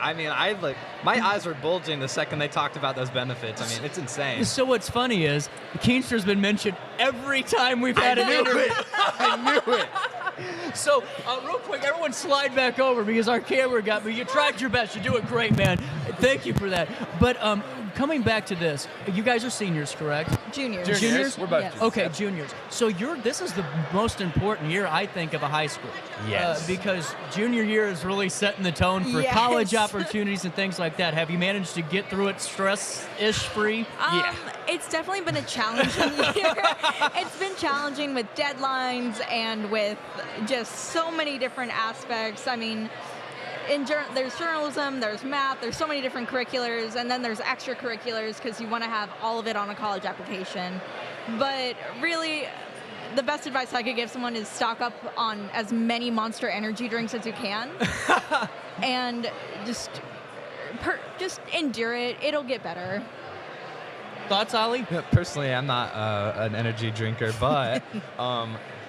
eyes were bulging the second they talked about those benefits. I mean, it's insane. So what's funny is Keenstra's been mentioned every time we've had an interview. I knew it. So, real quick, everyone slide back over because our camera got me. You tried your best. You're doing great, man. Thank you for that. But coming back to this, you guys are seniors, correct? Juniors. Juniors? We're both Yes. Okay, juniors. So this is the most important year, I think, of a high school. Yes. Because junior year is really setting the tone for Yes. college opportunities and things like that. Have you managed to get through it stress-ish free? It's definitely been a challenging year. It's been challenging with deadlines and with just so many different aspects. I mean, there's journalism, there's math, there's so many different curriculars, and then there's extracurriculars because you want to have all of it on a college application. But really, the best advice I could give someone is stock up on as many Monster Energy drinks as you can, and just endure it. It'll get better. Thoughts, Ollie? Yeah, personally, I'm not an energy drinker, but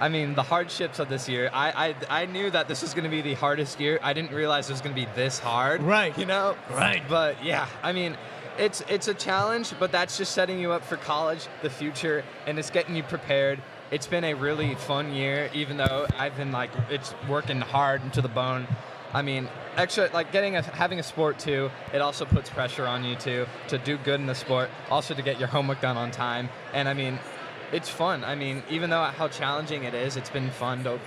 I mean, the hardships of this year, I knew that this was going to be the hardest year. I didn't realize it was going to be this hard. Right. Right. But yeah, I mean, it's a challenge, but that's just setting you up for college, the future, and it's getting you prepared. It's been a really fun year, even though I've been it's working hard into the bone. I mean, having a sport too, it also puts pressure on you to do good in the sport, also to get your homework done on time. And I mean, it's fun. I mean, even though how challenging it is, it's been fun to,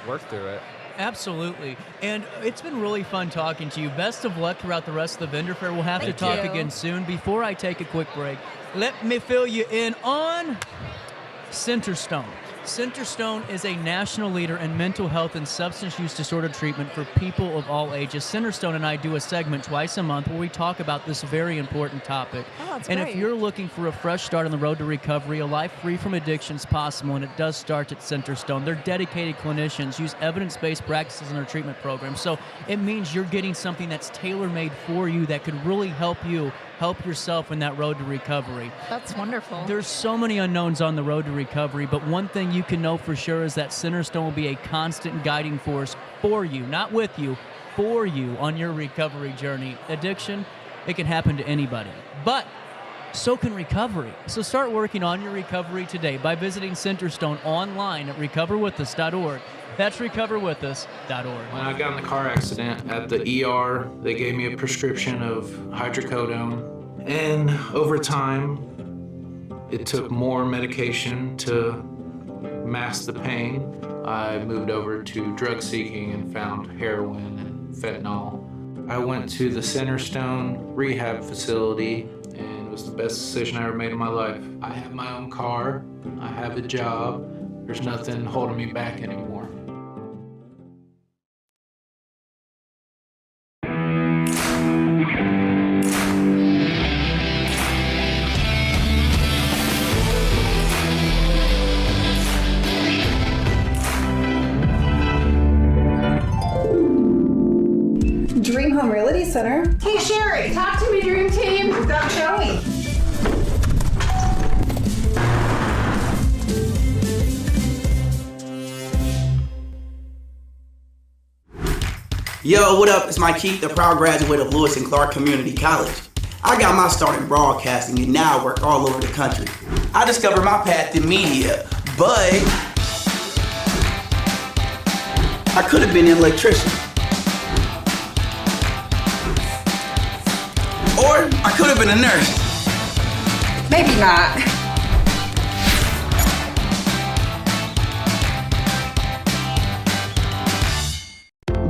work through it. Absolutely. And it's been really fun talking to you. Best of luck throughout the rest of the vendor fair. We'll have to talk again soon. Before I take a quick break, let me fill you in on Centerstone. Centerstone is a national leader in mental health and substance use disorder treatment for people of all ages. Centerstone and I do a segment twice a month where we talk about this very important topic. Oh, that's and great. if you're looking for a fresh start on the road to recovery, a life free from addiction is possible, and it does start at Centerstone. Their dedicated clinicians use evidence-based practices in their treatment program. So it means you're getting something that's tailor-made for you that could really help you help yourself in that road to recovery. That's wonderful. There's so many unknowns on the road to recovery, but one thing you can know for sure is that Centerstone will be a constant guiding force for you, not with you, for you on your recovery journey. Addiction, it can happen to anybody, but so can recovery. So start working on your recovery today by visiting Centerstone online at recoverwithus.org. That's recoverwithus.org. When I got in the car accident at the ER, they gave me a prescription of hydrocodone. And over time, it took more medication to mask the pain. I moved over to drug seeking and found heroin and fentanyl. I went to the Centerstone rehab facility, and it was the best decision I ever made in my life. I have my own car, I have a job, there's nothing holding me back anymore. Dream Home Realty Center. Hey Sherry, talk to me, Dream Team. We've got Joey. Yo, what up? It's Mike Keith, the proud graduate of Lewis and Clark Community College. I got my start in broadcasting and now I work all over the country. I discovered my path in media, but I could have been an electrician. Or I could have been a nurse. Maybe not.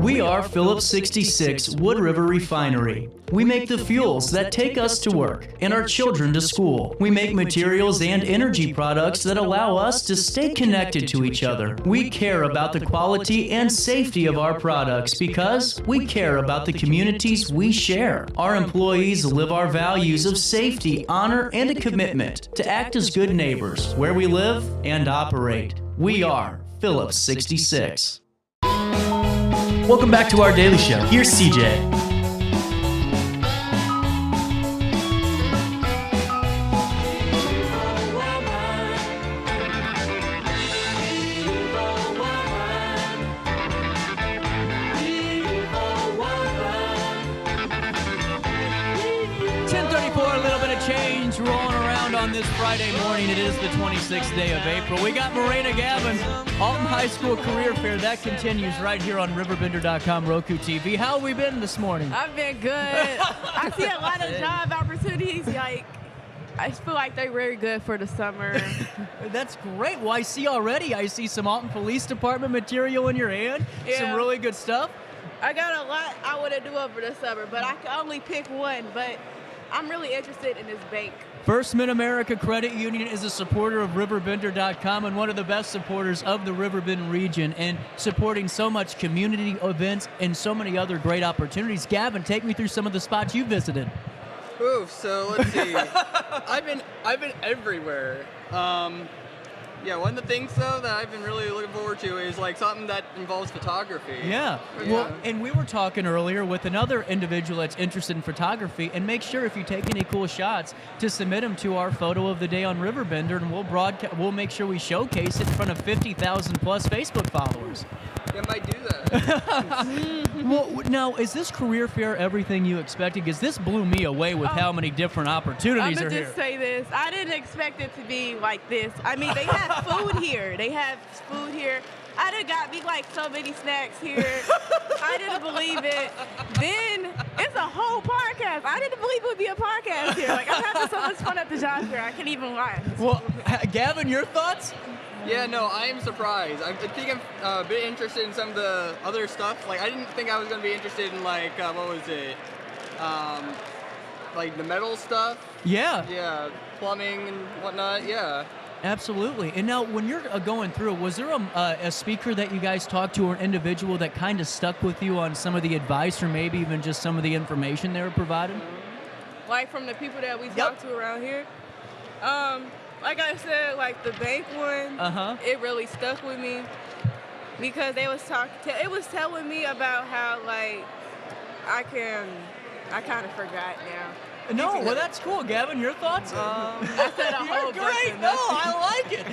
We are Phillips 66 Wood River Refinery. We make the fuels that take us to work and our children to school. We make materials and energy products that allow us to stay connected to each other. We care about the quality and safety of our products because we care about the communities we share. Our employees live our values of safety, honor, and a commitment to act as good neighbors where we live and operate. We are Phillips 66. Welcome back to our daily show. Here's CJ. Rolling around on this Friday morning. It is the 26th day of April. We got Marina Gavin, Alton High School Career Fair. That continues right here on RiverBender.com Roku TV. How have we been this morning? I've been good. I see a lot of job opportunities. Like, I feel like they're very good for the summer. That's great. Well, I see some Alton Police Department material in your hand. Yeah. Some really good stuff. I got a lot I want to do over the summer, but I can only pick one. But I'm really interested in this bank. First Mid-America Credit Union is a supporter of RiverBender.com and one of the best supporters of the Riverbend region and supporting so much community events and so many other great opportunities. Gavin, take me through some of the spots you visited. Oof, so let's see. I've been everywhere. One of the things though that I've been really looking forward to is like something that involves photography. Yeah. Well, and we were talking earlier with another individual that's interested in photography, and make sure if you take any cool shots to submit them to our photo of the day on Riverbender, and we'll make sure we showcase it in front of 50,000 plus Facebook followers. I might do that. Well, now, is this career fair everything you expected? Because this blew me away with how many different opportunities are here. I'm going to just say this. I didn't expect it to be like this. I mean, they have food here. I done got me like so many snacks here. I didn't believe it. Then it's a whole podcast. I didn't believe it would be a podcast here. Like, I'm having so much fun at the job fair. I can't even lie. Well, Gavin, your thoughts? Yeah, no, I am surprised. I think I'm a bit interested in some of the other stuff. Like, I didn't think I was going to be interested in, like, what was it? Like the metal stuff. Yeah. Yeah, plumbing and whatnot, yeah. Absolutely. And now, when you're going through, was there a speaker that you guys talked to or an individual that kind of stuck with you on some of the advice or maybe even just some of the information they were providing? Like from the people that we talked to around here? Like I said, like the bank one, it really stuck with me because they was it was telling me about how like I kind of forgot now. No, well that's cool. Gavin, your thoughts? I said a whole great. No, I like it.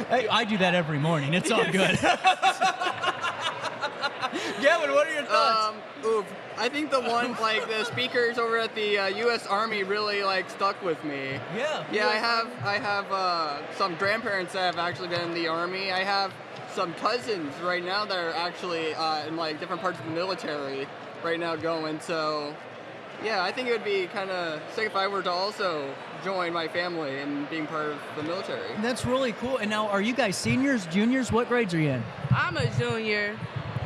Hey, I do that every morning. It's all good. Gavin, what are your thoughts? I think the one, like the speakers over at the U.S. Army really like stuck with me. Yeah. Yeah, I have some grandparents that have actually been in the Army. I have some cousins right now that are actually in like different parts of the military right now going. So, yeah, I think it would be kind of sick if I were to also join my family and being part of the military. That's really cool. And now, are you guys seniors, juniors? What grades are you in? I'm a junior.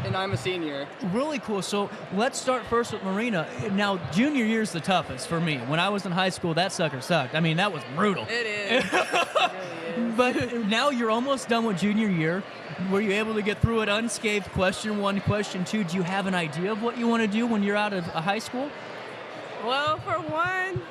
And I'm a senior. Really cool. So let's start first with Marina. Now, junior year is the toughest for me. When I was in high school, that sucker sucked. I mean, that was brutal. It is. It really is. But now you're almost done with junior year. Were you able to get through it unscathed? Question one, question two. Do you have an idea of what you want to do when you're out of high school? Well, for one,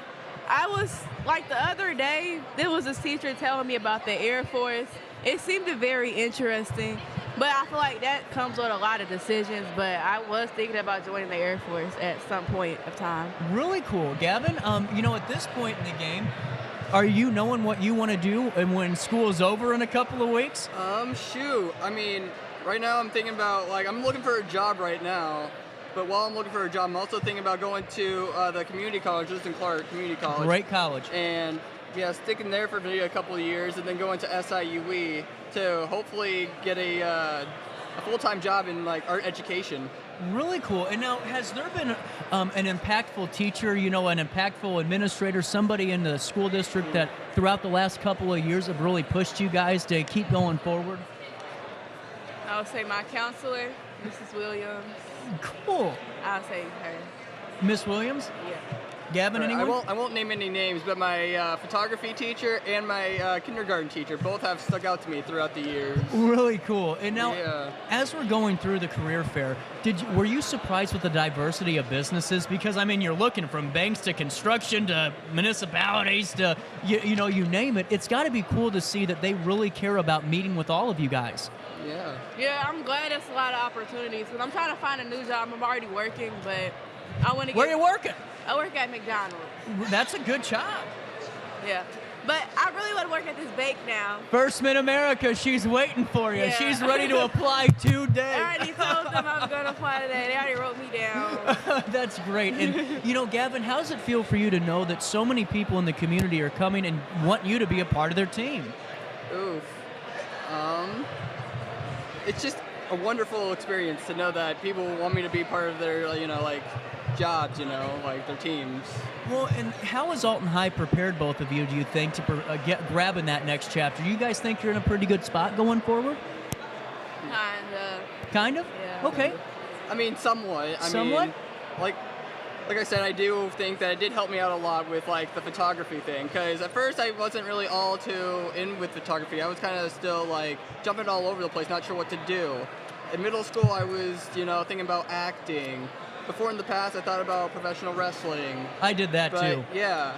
I was, like the other day, there was a teacher telling me about the Air Force. It seemed very interesting. But I feel like that comes with a lot of decisions, but I was thinking about joining the Air Force at some point of time. Really cool. Gavin, at this point in the game, are you knowing what you want to do and when school is over in a couple of weeks? Shoot. I mean, right now I'm thinking about, like, I'm looking for a job right now, but while I'm looking for a job, I'm also thinking about going to the community college, Justin Clark Community College. Great college. And, yeah, sticking there for maybe a couple of years and then going to SIUE to hopefully get a full-time job in like art education. Really cool. And now, has there been an impactful teacher, an impactful administrator, somebody in the school district that throughout the last couple of years have really pushed you guys to keep going forward? I would say my counselor. Mrs. Williams. Cool. I'll say her. Miss Williams? Yeah. Gavin, anyone? I won't name any names, but my photography teacher and my kindergarten teacher both have stuck out to me throughout the years. Really cool. And now, as we're going through the career fair, were you surprised with the diversity of businesses? Because I mean, you're looking from banks to construction to municipalities to you name it. It's got to be cool to see that they really care about meeting with all of you guys. Yeah. Yeah, I'm glad there's a lot of opportunities because I'm trying to find a new job. I'm already working, but I want to get. Where are you working? I work at McDonald's. That's a good job. Yeah. But I really want to work at this bake now. First Mid-America, she's waiting for you. Yeah. She's ready to apply today. I already told them I was going to apply today. They already wrote me down. That's great. And, Gavin, how does it feel for you to know that so many people in the community are coming and want you to be a part of their team? Oof. It's just a wonderful experience to know that people want me to be part of their, jobs, like their teams. Well, and how has Alton High prepared both of you, do you think, to get grabbing that next chapter? You guys think you're in a pretty good spot going forward? Kind of? Yeah. Okay. I mean, somewhat. Somewhat? Like I said, I do think that it did help me out a lot with, the photography thing. Because at first I wasn't really all too in with photography. I was kind of still, jumping all over the place, not sure what to do. In middle school, I was, thinking about acting. Before in the past, I thought about professional wrestling. I did that too. Yeah.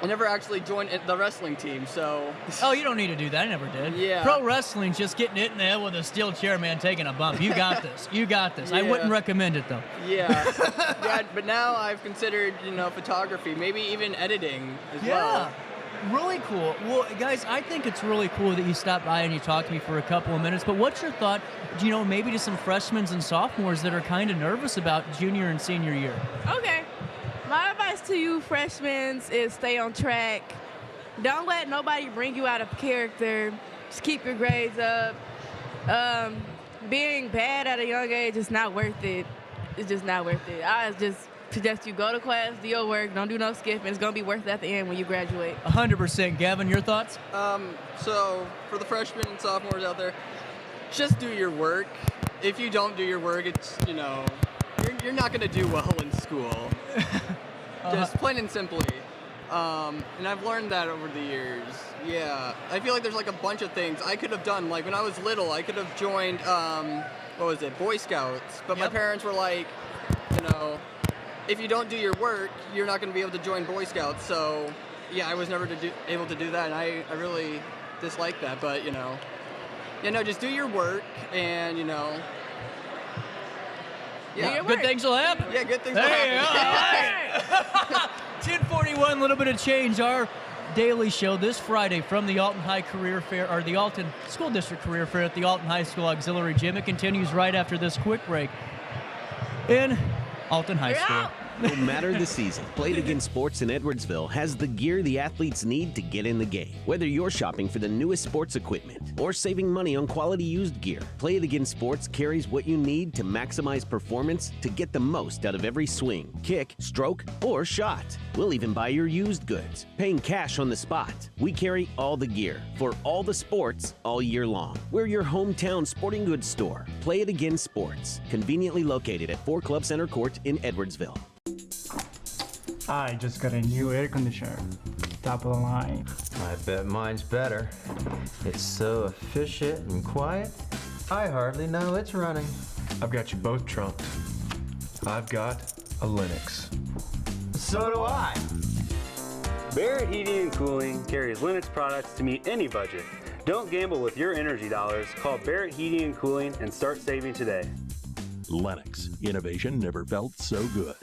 I never actually joined the wrestling team, so... Oh, you don't need to do that. I never did. Yeah. Pro wrestling's just getting hit in the head with a steel chair, man, taking a bump. You got this. You got this. I wouldn't recommend it, though. Yeah. But now I've considered, photography, maybe even editing as well. Really cool. Well, guys, I think it's really cool that you stopped by and you talked to me for a couple of minutes. But what's your thought, maybe to some freshmen and sophomores that are kind of nervous about junior and senior year? Okay. My advice to you freshmen is stay on track. Don't let nobody bring you out of character. Just keep your grades up. Being bad at a young age is not worth it. It's just not worth it. I just suggest you go to class, do your work, don't do no skipping. It's going to be worth it at the end when you graduate. 100%. Gavin, your thoughts? So for the freshmen and sophomores out there, just do your work. If you don't do your work, it's, you're not going to do well in school. Just plain and simply. And I've learned that over the years. Yeah. I feel like there's a bunch of things I could have done. Like when I was little, I could have joined, Boy Scouts. But my parents were like, if you don't do your work, you're not going to be able to join Boy Scouts. So, yeah, I was never able to do that, and I really dislike that. But, just do your work, and, good things will happen. Yeah, good things will happen. All right. 1041, a little bit of change. Our daily show this Friday from the Alton High Career Fair, or the Alton School District Career Fair at the Alton High School Auxiliary Gym. It continues right after this quick break in Alton High School. No matter the season, Play It Again Sports in Edwardsville has the gear the athletes need to get in the game. Whether you're shopping for the newest sports equipment or saving money on quality used gear, Play It Again Sports carries what you need to maximize performance to get the most out of every swing, kick, stroke, or shot. We'll even buy your used goods, paying cash on the spot. We carry all the gear for all the sports all year long. We're your hometown sporting goods store. Play It Again Sports, conveniently located at 4 Club Center Court in Edwardsville. I just got a new air conditioner. Top of the line. I bet mine's better. It's so efficient and quiet, I hardly know it's running. I've got you both trumped. I've got a Linux. So do I. Barrett Heating and Cooling carries Linux products to meet any budget. Don't gamble with your energy dollars. Call Barrett Heating and Cooling and start saving today. Lennox. Innovation never felt so good.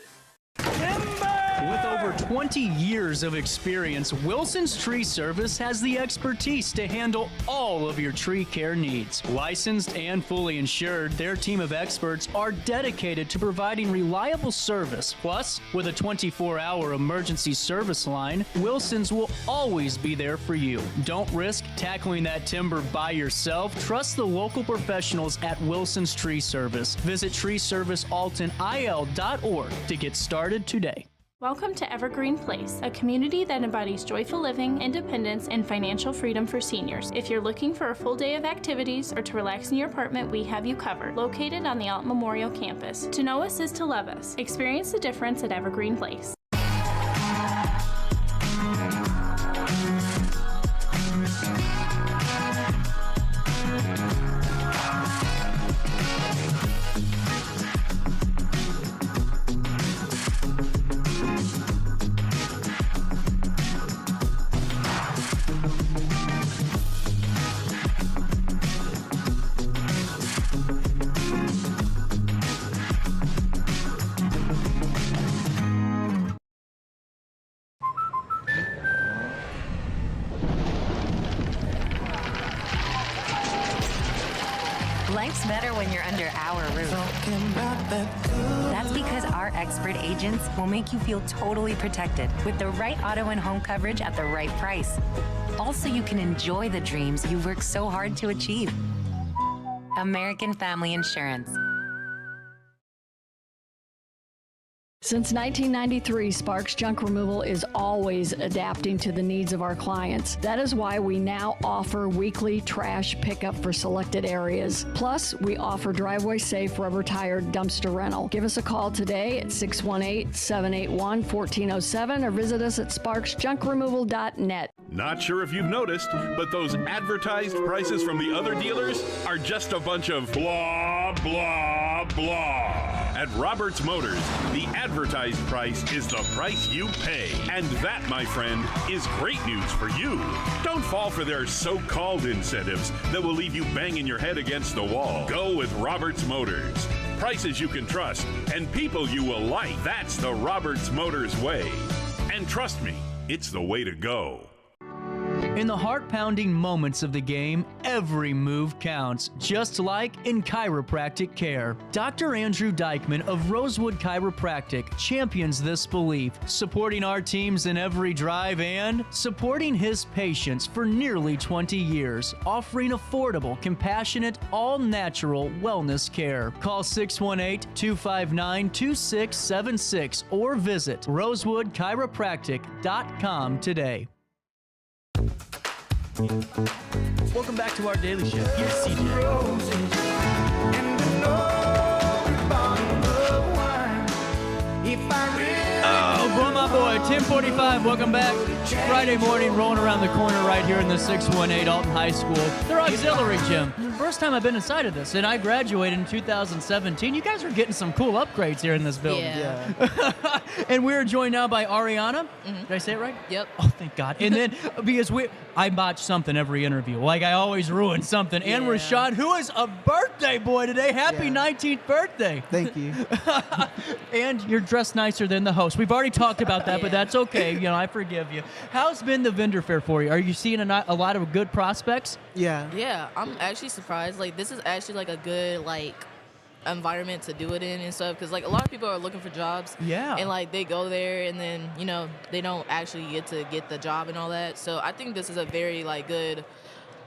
With over 20 years of experience, Wilson's Tree Service has the expertise to handle all of your tree care needs. Licensed and fully insured, their team of experts are dedicated to providing reliable service. Plus, with a 24-hour emergency service line, Wilson's will always be there for you. Don't risk tackling that timber by yourself. Trust the local professionals at Wilson's Tree Service. Visit treeservicealtonil.org to get started today. Welcome to Evergreen Place, a community that embodies joyful living, independence, and financial freedom for seniors. If you're looking for a full day of activities or to relax in your apartment, we have you covered. Located on the Alton Memorial campus. To know us is to love us. Experience the difference at Evergreen Place. Life's better when you're under our roof. That's because our expert agents will make you feel totally protected with the right auto and home coverage at the right price. Also, you can enjoy the dreams you've worked so hard to achieve. American Family Insurance. Since 1993, Sparks Junk Removal is always adapting to the needs of our clients. That is why we now offer weekly trash pickup for selected areas. Plus, we offer driveway-safe rubber-tired dumpster rental. Give us a call today at 618-781-1407 or visit us at sparksjunkremoval.net. Not sure if you've noticed, but those advertised prices from the other dealers are just a bunch of blah, blah, blah. At Roberts Motors, the advertised price is the price you pay. And that, my friend, is great news for you. Don't fall for their so-called incentives that will leave you banging your head against the wall. Go with Roberts Motors. Prices you can trust and people you will like. That's the Roberts Motors way. And trust me, it's the way to go. In the heart-pounding moments of the game, every move counts, just like in chiropractic care. Dr. Andrew Dykman of Rosewood Chiropractic champions this belief, supporting our teams in every drive and supporting his patients for nearly 20 years, offering affordable, compassionate, all-natural wellness care. Call 618-259-2676 or visit rosewoodchiropractic.com today. Welcome back to our daily show. Here's CJ. Oh, boy, my boy, 10:45. Welcome back. Friday morning, rolling around the corner right here in the 618 Alton High School. Their auxiliary gym. First time I've been inside of this, and I graduated in 2017. You guys are getting some cool upgrades here in this building. Yeah. And we're joined now by Ariana. Mm-hmm. Did I say it right? Yep. Oh, thank God. And then, because I botch something every interview. Like, I always ruin something. And Rashawn, who is a birthday boy today. Happy 19th birthday. Thank you. And you're dressed nicer than the host. We've already talked about that, but that's okay. You know, I forgive you. How's been the vendor fair for you? Are you seeing a lot of good prospects? Yeah, I'm actually surprised. Like, this is actually, like, a good, like, environment to do it in and stuff, because, like, a lot of people are looking for jobs. Yeah. And, like, they go there and then, you know, they don't actually get to get the job and all that. So I think this is a very, like, good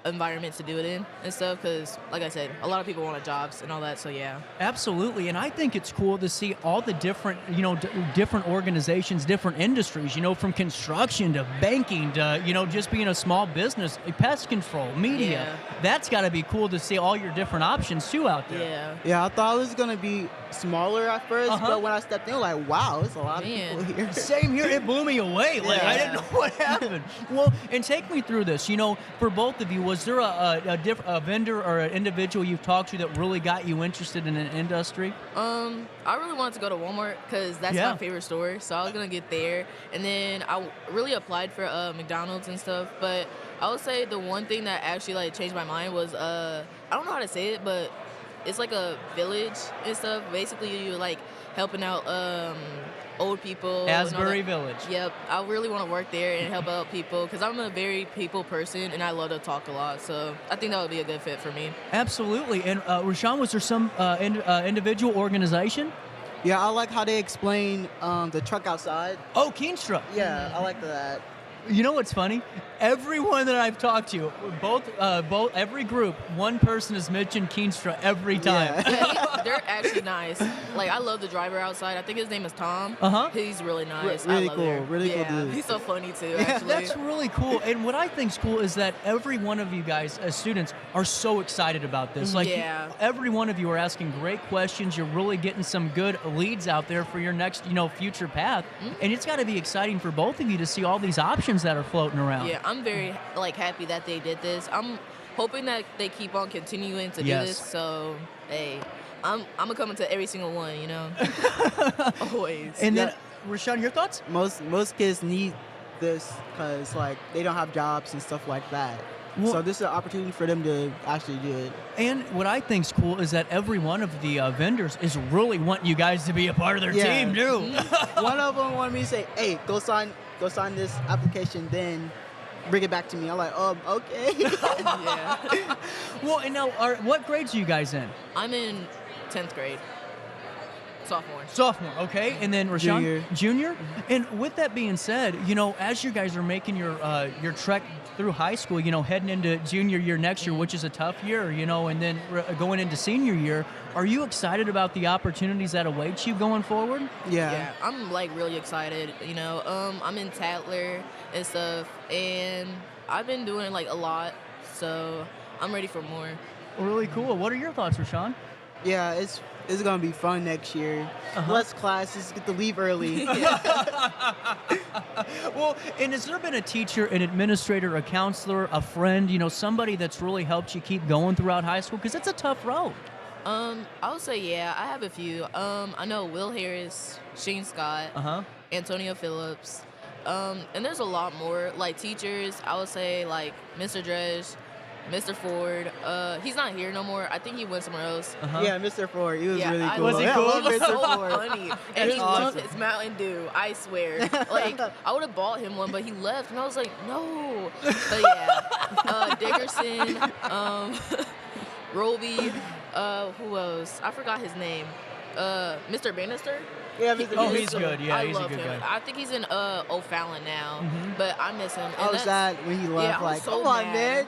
environment to do it in and stuff, because, like I said, a lot of people want jobs and all that, so yeah. Absolutely, and I think it's cool to see all the different, you know, different organizations, different industries, you know, from construction to banking to, you know, just being a small business, pest control, media. Yeah. That's got to be cool to see all your different options, too, out there. Yeah, I thought it was going to be smaller at first, but when I stepped in, like, wow, there's a lot of people here. Same here. It blew me away. Like, I didn't know what happened. Well, and take me through this. You know, for both of you, was there a vendor or an individual you've talked to that really got you interested in an industry? I really wanted to go to Walmart because that's my favorite store. So I was going to get there. And then I really applied for McDonald's and stuff. But I would say the one thing that actually, like, changed my mind was, I don't know how to say it, but it's like a village and stuff. Basically, you're, like, helping out old people. Asbury Village. Yep. I really want to work there and help out people because I'm a very people person and I love to talk a lot. So I think that would be a good fit for me. Absolutely. And Rashawn, was there some individual organization? Yeah, I like how they explain the truck outside. Oh, Keenstra. Yeah, I like that. You know what's funny? Everyone that I've talked to, every group, one person has mentioned Keenstra every time. Yeah, they're actually nice. Like, I love the driver outside. I think his name is Tom. He's really nice. Really I love cool. him. Really cool Yeah, dude. he's so funny too. Actually, That's really cool. And what I think's cool is that every one of you guys, as students, are so excited about this. Like, Yeah. every one of you are asking great questions. You're really getting some good leads out there for your next, future path. And it's got to be exciting for both of you to see all these options that are floating around. Yeah, I'm very happy that they did this. I'm hoping that they keep on continuing to do this. So, hey, I'm gonna come into every single one. Always. And then, Rashawn, your thoughts? Most kids need this because they don't have jobs and stuff like that. Well- So this is an opportunity for them to actually do it. And what I think's cool is that every one of the vendors is really wanting you guys to be a part of their team too. One of them wanted me to say, "Hey, go sign this application, then bring it back to me." I'm like, okay. Yeah. Well, and now, what grades are you guys in? I'm in 10th grade. Sophomore, okay. And then Rashawn? Junior? Mm-hmm. And with that being said, as you guys are making your trek through high school, heading into junior year next year, which is a tough year, and then going into senior year, are you excited about the opportunities that await you going forward? Yeah, I'm really excited. I'm in Tatler and stuff, and I've been doing a lot, so I'm ready for more. Really cool. What are your thoughts, Rashawn? Yeah, it's gonna be fun next year. Less classes, get to leave early. Well, and has there been a teacher, an administrator, a counselor, a friend, somebody that's really helped you keep going throughout high school? Because it's a tough road. I would say, yeah, I have a few. I know Will Harris, Shane Scott, Antonio Phillips, and there's a lot more. Teachers, I would say, Mr. Dredge, Mr. Ford. He's not here no more. I think he went somewhere else. Yeah, Mr. Ford. He was really cool. Was he cool? I love He was Mr. so Ford. funny. And he loved his Mountain Dew, I swear. I would have bought him one, but he left, and I was like, no. But yeah, Dickerson, Roby, who else? I forgot his name. Mr. Bannister? Yeah, Mr. Oh, he's good. Yeah, I he's a love good him. guy. I think he's in O'Fallon now, but I miss him. I was sad when he left. Yeah, I was so come on, mad. man.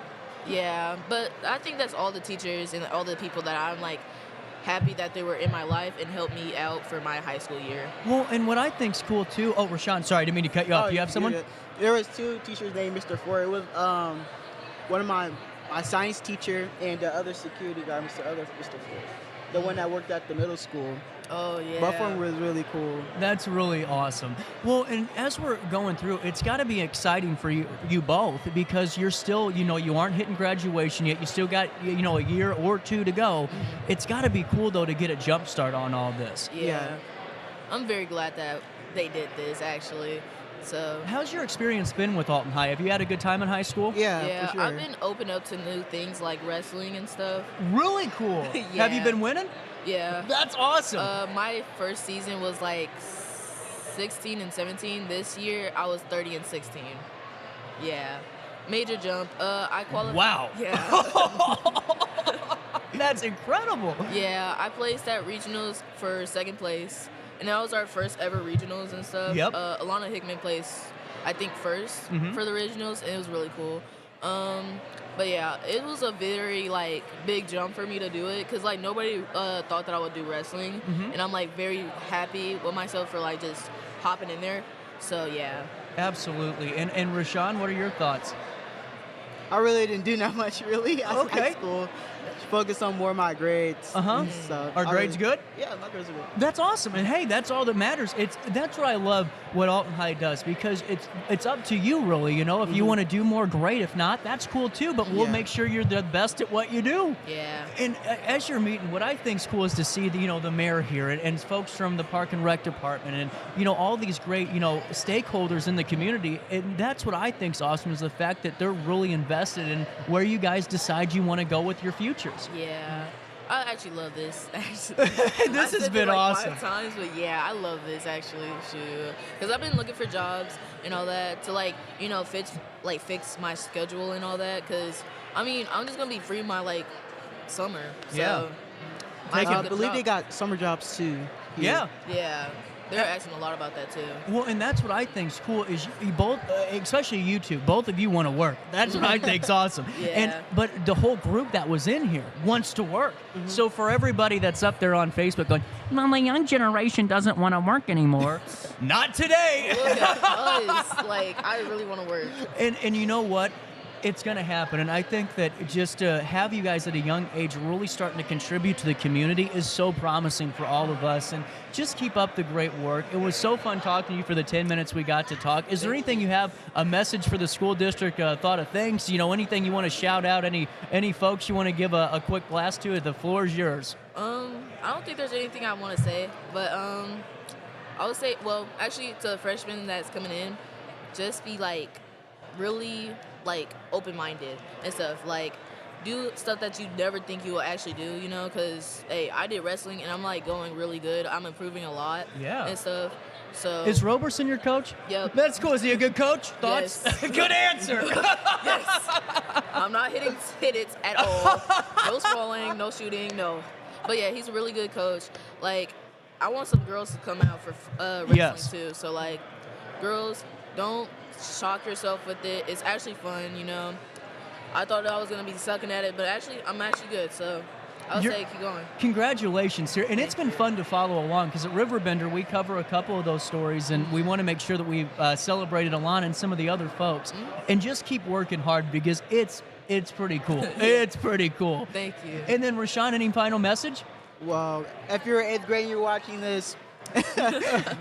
Yeah, but I think that's all the teachers and all the people that I'm happy that they were in my life and helped me out for my high school year. Well, and what I think's cool too. Oh, Rashawn, sorry, I didn't mean to cut you off. Do you have someone? There was two teachers named Mr. Ford. It was one of my science teacher and the other security guard, Mr. Ford, the one that worked at the middle school. Oh, yeah. Both of them was really cool. That's really awesome. Well, and as we're going through, it's got to be exciting for you both because you're still, you aren't hitting graduation yet. You still got, a year or two to go. It's got to be cool, though, to get a jump start on all this. Yeah. I'm very glad that they did this, actually. So, how's your experience been with Alton High? Have you had a good time in high school? Yeah, for sure. I've been open up to new things like wrestling and stuff. Really cool. Have you been winning? Yeah. That's awesome. My first season was 16 and 17. This year, I was 30 and 16. Yeah. Major jump. I qualified. Wow. Yeah. That's incredible. Yeah, I placed at regionals for second place. And that was our first ever regionals and stuff. Yep. Alana Hickman placed, I think, first for the regionals, and it was really cool. But yeah, it was a very big jump for me to do it because nobody thought that I would do wrestling, and I'm very happy with myself for just hopping in there. So yeah. Absolutely. And Rashawn, what are your thoughts? I really didn't do that much really. Okay. High school. Focus on more of my grades. and stuff. Are grades good? Yeah, my grades are good. That's awesome, and hey, that's all that matters. That's what I love what Alton High does because it's up to you really. If you want to do more, great. If not, that's cool too. But we'll make sure you're the best at what you do. Yeah. And as you're meeting, what I think's cool is to see the mayor here and folks from the Park and Rec department and all these great stakeholders in the community. And that's what I think's awesome is the fact that they're really invested in where you guys decide you want to go with your futures. Yeah. I actually love this. This has been awesome. 5 times, but yeah, I love this actually. Shoot, because I've been looking for jobs and all that to fix my schedule and all that. Because I'm just gonna be free my summer. So yeah. I believe they got summer jobs too. Yeah. Yeah. They're asking a lot about that too. Well, and that's what I think's cool is you both, especially you two, both of you want to work. That's what I think's awesome. Yeah. But the whole group that was in here wants to work. So for everybody that's up there on Facebook going, well, the young generation doesn't want to work anymore. Not today. Look at us. Like, I really want to work. And you know what? It's going to happen. And I think that just to have you guys at a young age really starting to contribute to the community is so promising for all of us. And just keep up the great work. It was so fun talking to you for the 10 minutes we got to talk. Is there anything you have, a message for the school district, thought of thanks? You know, anything you want to shout out, any folks you want to give a quick blast to? The floor is yours. I don't think there's anything I want to say, but I would say, well, actually to the freshmen that's coming in, just be like really like open-minded and stuff. Like, do stuff that you never think you will actually do, you know, because, hey, I did wrestling and I'm like going really good. I'm improving a lot and stuff. So Is Roberson your coach? Yep. That's cool. Is he a good coach? Thoughts? Yes. Good answer. Yes. I'm not hitting it at all. No sprawling, no shooting, no. But yeah, he's a really good coach. Like, I want some girls to come out for wrestling too. So like, girls, don't shock yourself with it. It's actually fun, you know. I thought I was gonna be sucking at it, but actually, I'm actually good. So I'll say keep going. Congratulations here. And it's been fun to follow along because at Riverbender, we cover a couple of those stories and we want to make sure that we celebrated Alana and some of the other folks and just keep working hard because it's pretty cool. It's pretty cool. Thank you. And then Rashawn, any final message? Well, if you're 8th grade and you're watching this,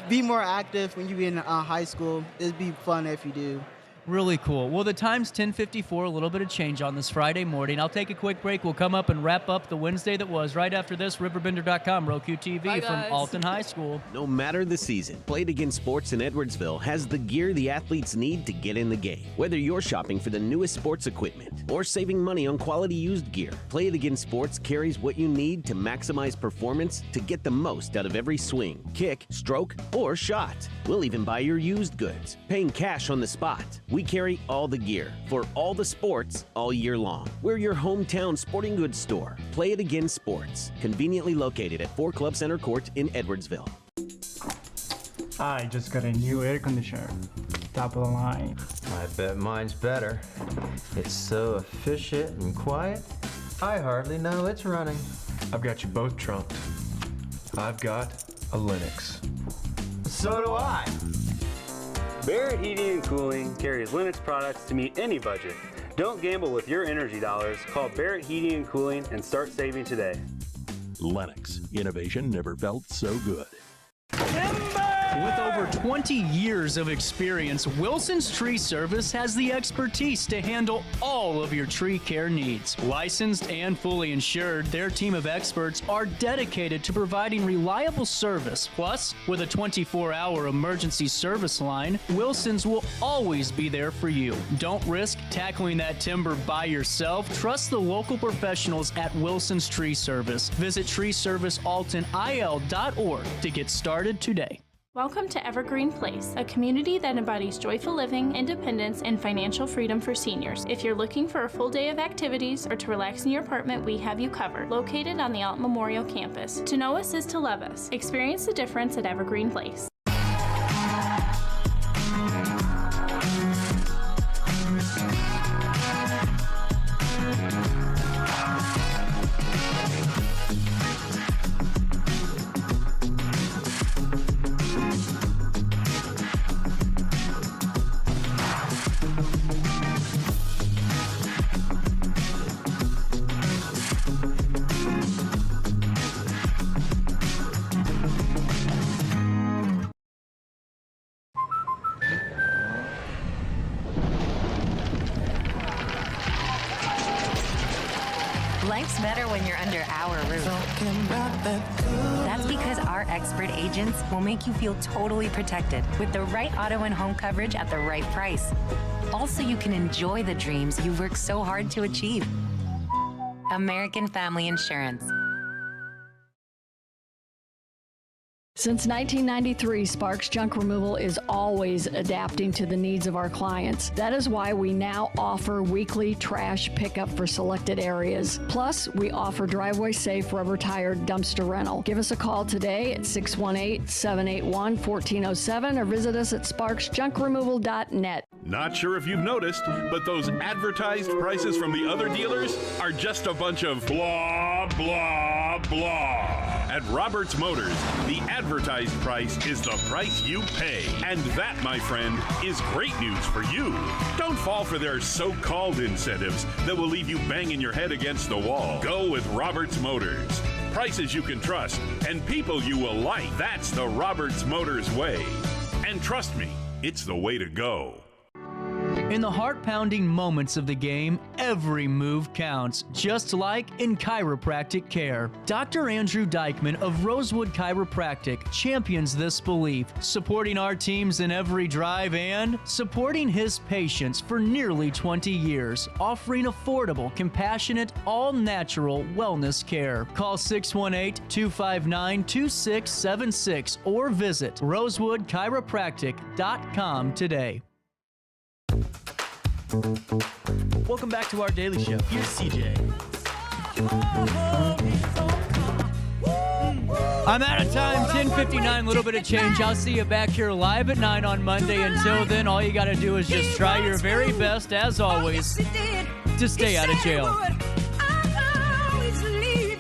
be more active when you be in high school. It'd be fun if you do. Really cool. Well, the time's 10:54, a little bit of change on this Friday morning. I'll take a quick break. We'll come up and wrap up the Wednesday that was. Right after this, RiverBender.com, Roku TV from Alton High School. No matter the season, Play It Again Sports in Edwardsville has the gear the athletes need to get in the game. Whether you're shopping for the newest sports equipment or saving money on quality used gear, Play It Again Sports carries what you need to maximize performance to get the most out of every swing, kick, stroke, or shot. We'll even buy your used goods, paying cash on the spot. We carry all the gear for all the sports all year long. We're your hometown sporting goods store. Play It Again Sports, conveniently located at 4 Club Center Court in Edwardsville. I just got a new air conditioner. Top of the line. I bet mine's better. It's so efficient and quiet, I hardly know it's running. I've got you both trumped. I've got a Linux. So do I. Barrett Heating and Cooling carries Linux products to meet any budget. Don't gamble with your energy dollars. Call Barrett Heating and Cooling and start saving today. Lennox. Innovation never felt so good. With over 20 years of experience, Wilson's Tree Service has the expertise to handle all of your tree care needs. Licensed and fully insured, their team of experts are dedicated to providing reliable service. Plus, with a 24-hour emergency service line, Wilson's will always be there for you. Don't risk tackling that timber by yourself. Trust the local professionals at Wilson's Tree Service. Visit treeservicealtonil.org to get started today. Welcome to Evergreen Place, a community that embodies joyful living, independence, and financial freedom for seniors. If you're looking for a full day of activities or to relax in your apartment, we have you covered. Located on the Alton Memorial Campus. To know us is to love us. Experience the difference at Evergreen Place. Life's better when you're under our roof. That's because our expert agents will make you feel totally protected with the right auto and home coverage at the right price. Also, you can enjoy the dreams you've worked so hard to achieve. American Family Insurance. Since 1993, Sparks Junk Removal is always adapting to the needs of our clients. That is why we now offer weekly trash pickup for selected areas. Plus, we offer driveway-safe rubber-tired dumpster rental. Give us a call today at 618-781-1407 or visit us at sparksjunkremoval.net. Not sure if you've noticed, but those advertised prices from the other dealers are just a bunch of blah, blah, blah. At Roberts Motors, the advertised price is the price you pay. And that, my friend, is great news for you. Don't fall for their so-called incentives that will leave you banging your head against the wall. Go with Roberts Motors. Prices you can trust and people you will like. That's the Roberts Motors way. And trust me, it's the way to go. In the heart-pounding moments of the game, every move counts, just like in chiropractic care. Dr. Andrew Dykman of Rosewood Chiropractic champions this belief, supporting our teams in every drive and supporting his patients for nearly 20 years, offering affordable, compassionate, all-natural wellness care. Call 618-259-2676 or visit rosewoodchiropractic.com today. Welcome back to our daily show. Here's CJ. I'm out of time. 10:59, a little bit of change. I'll see you back here live at 9 on Monday. Until then, all you got to do is just try your very best, as always, to stay out of jail.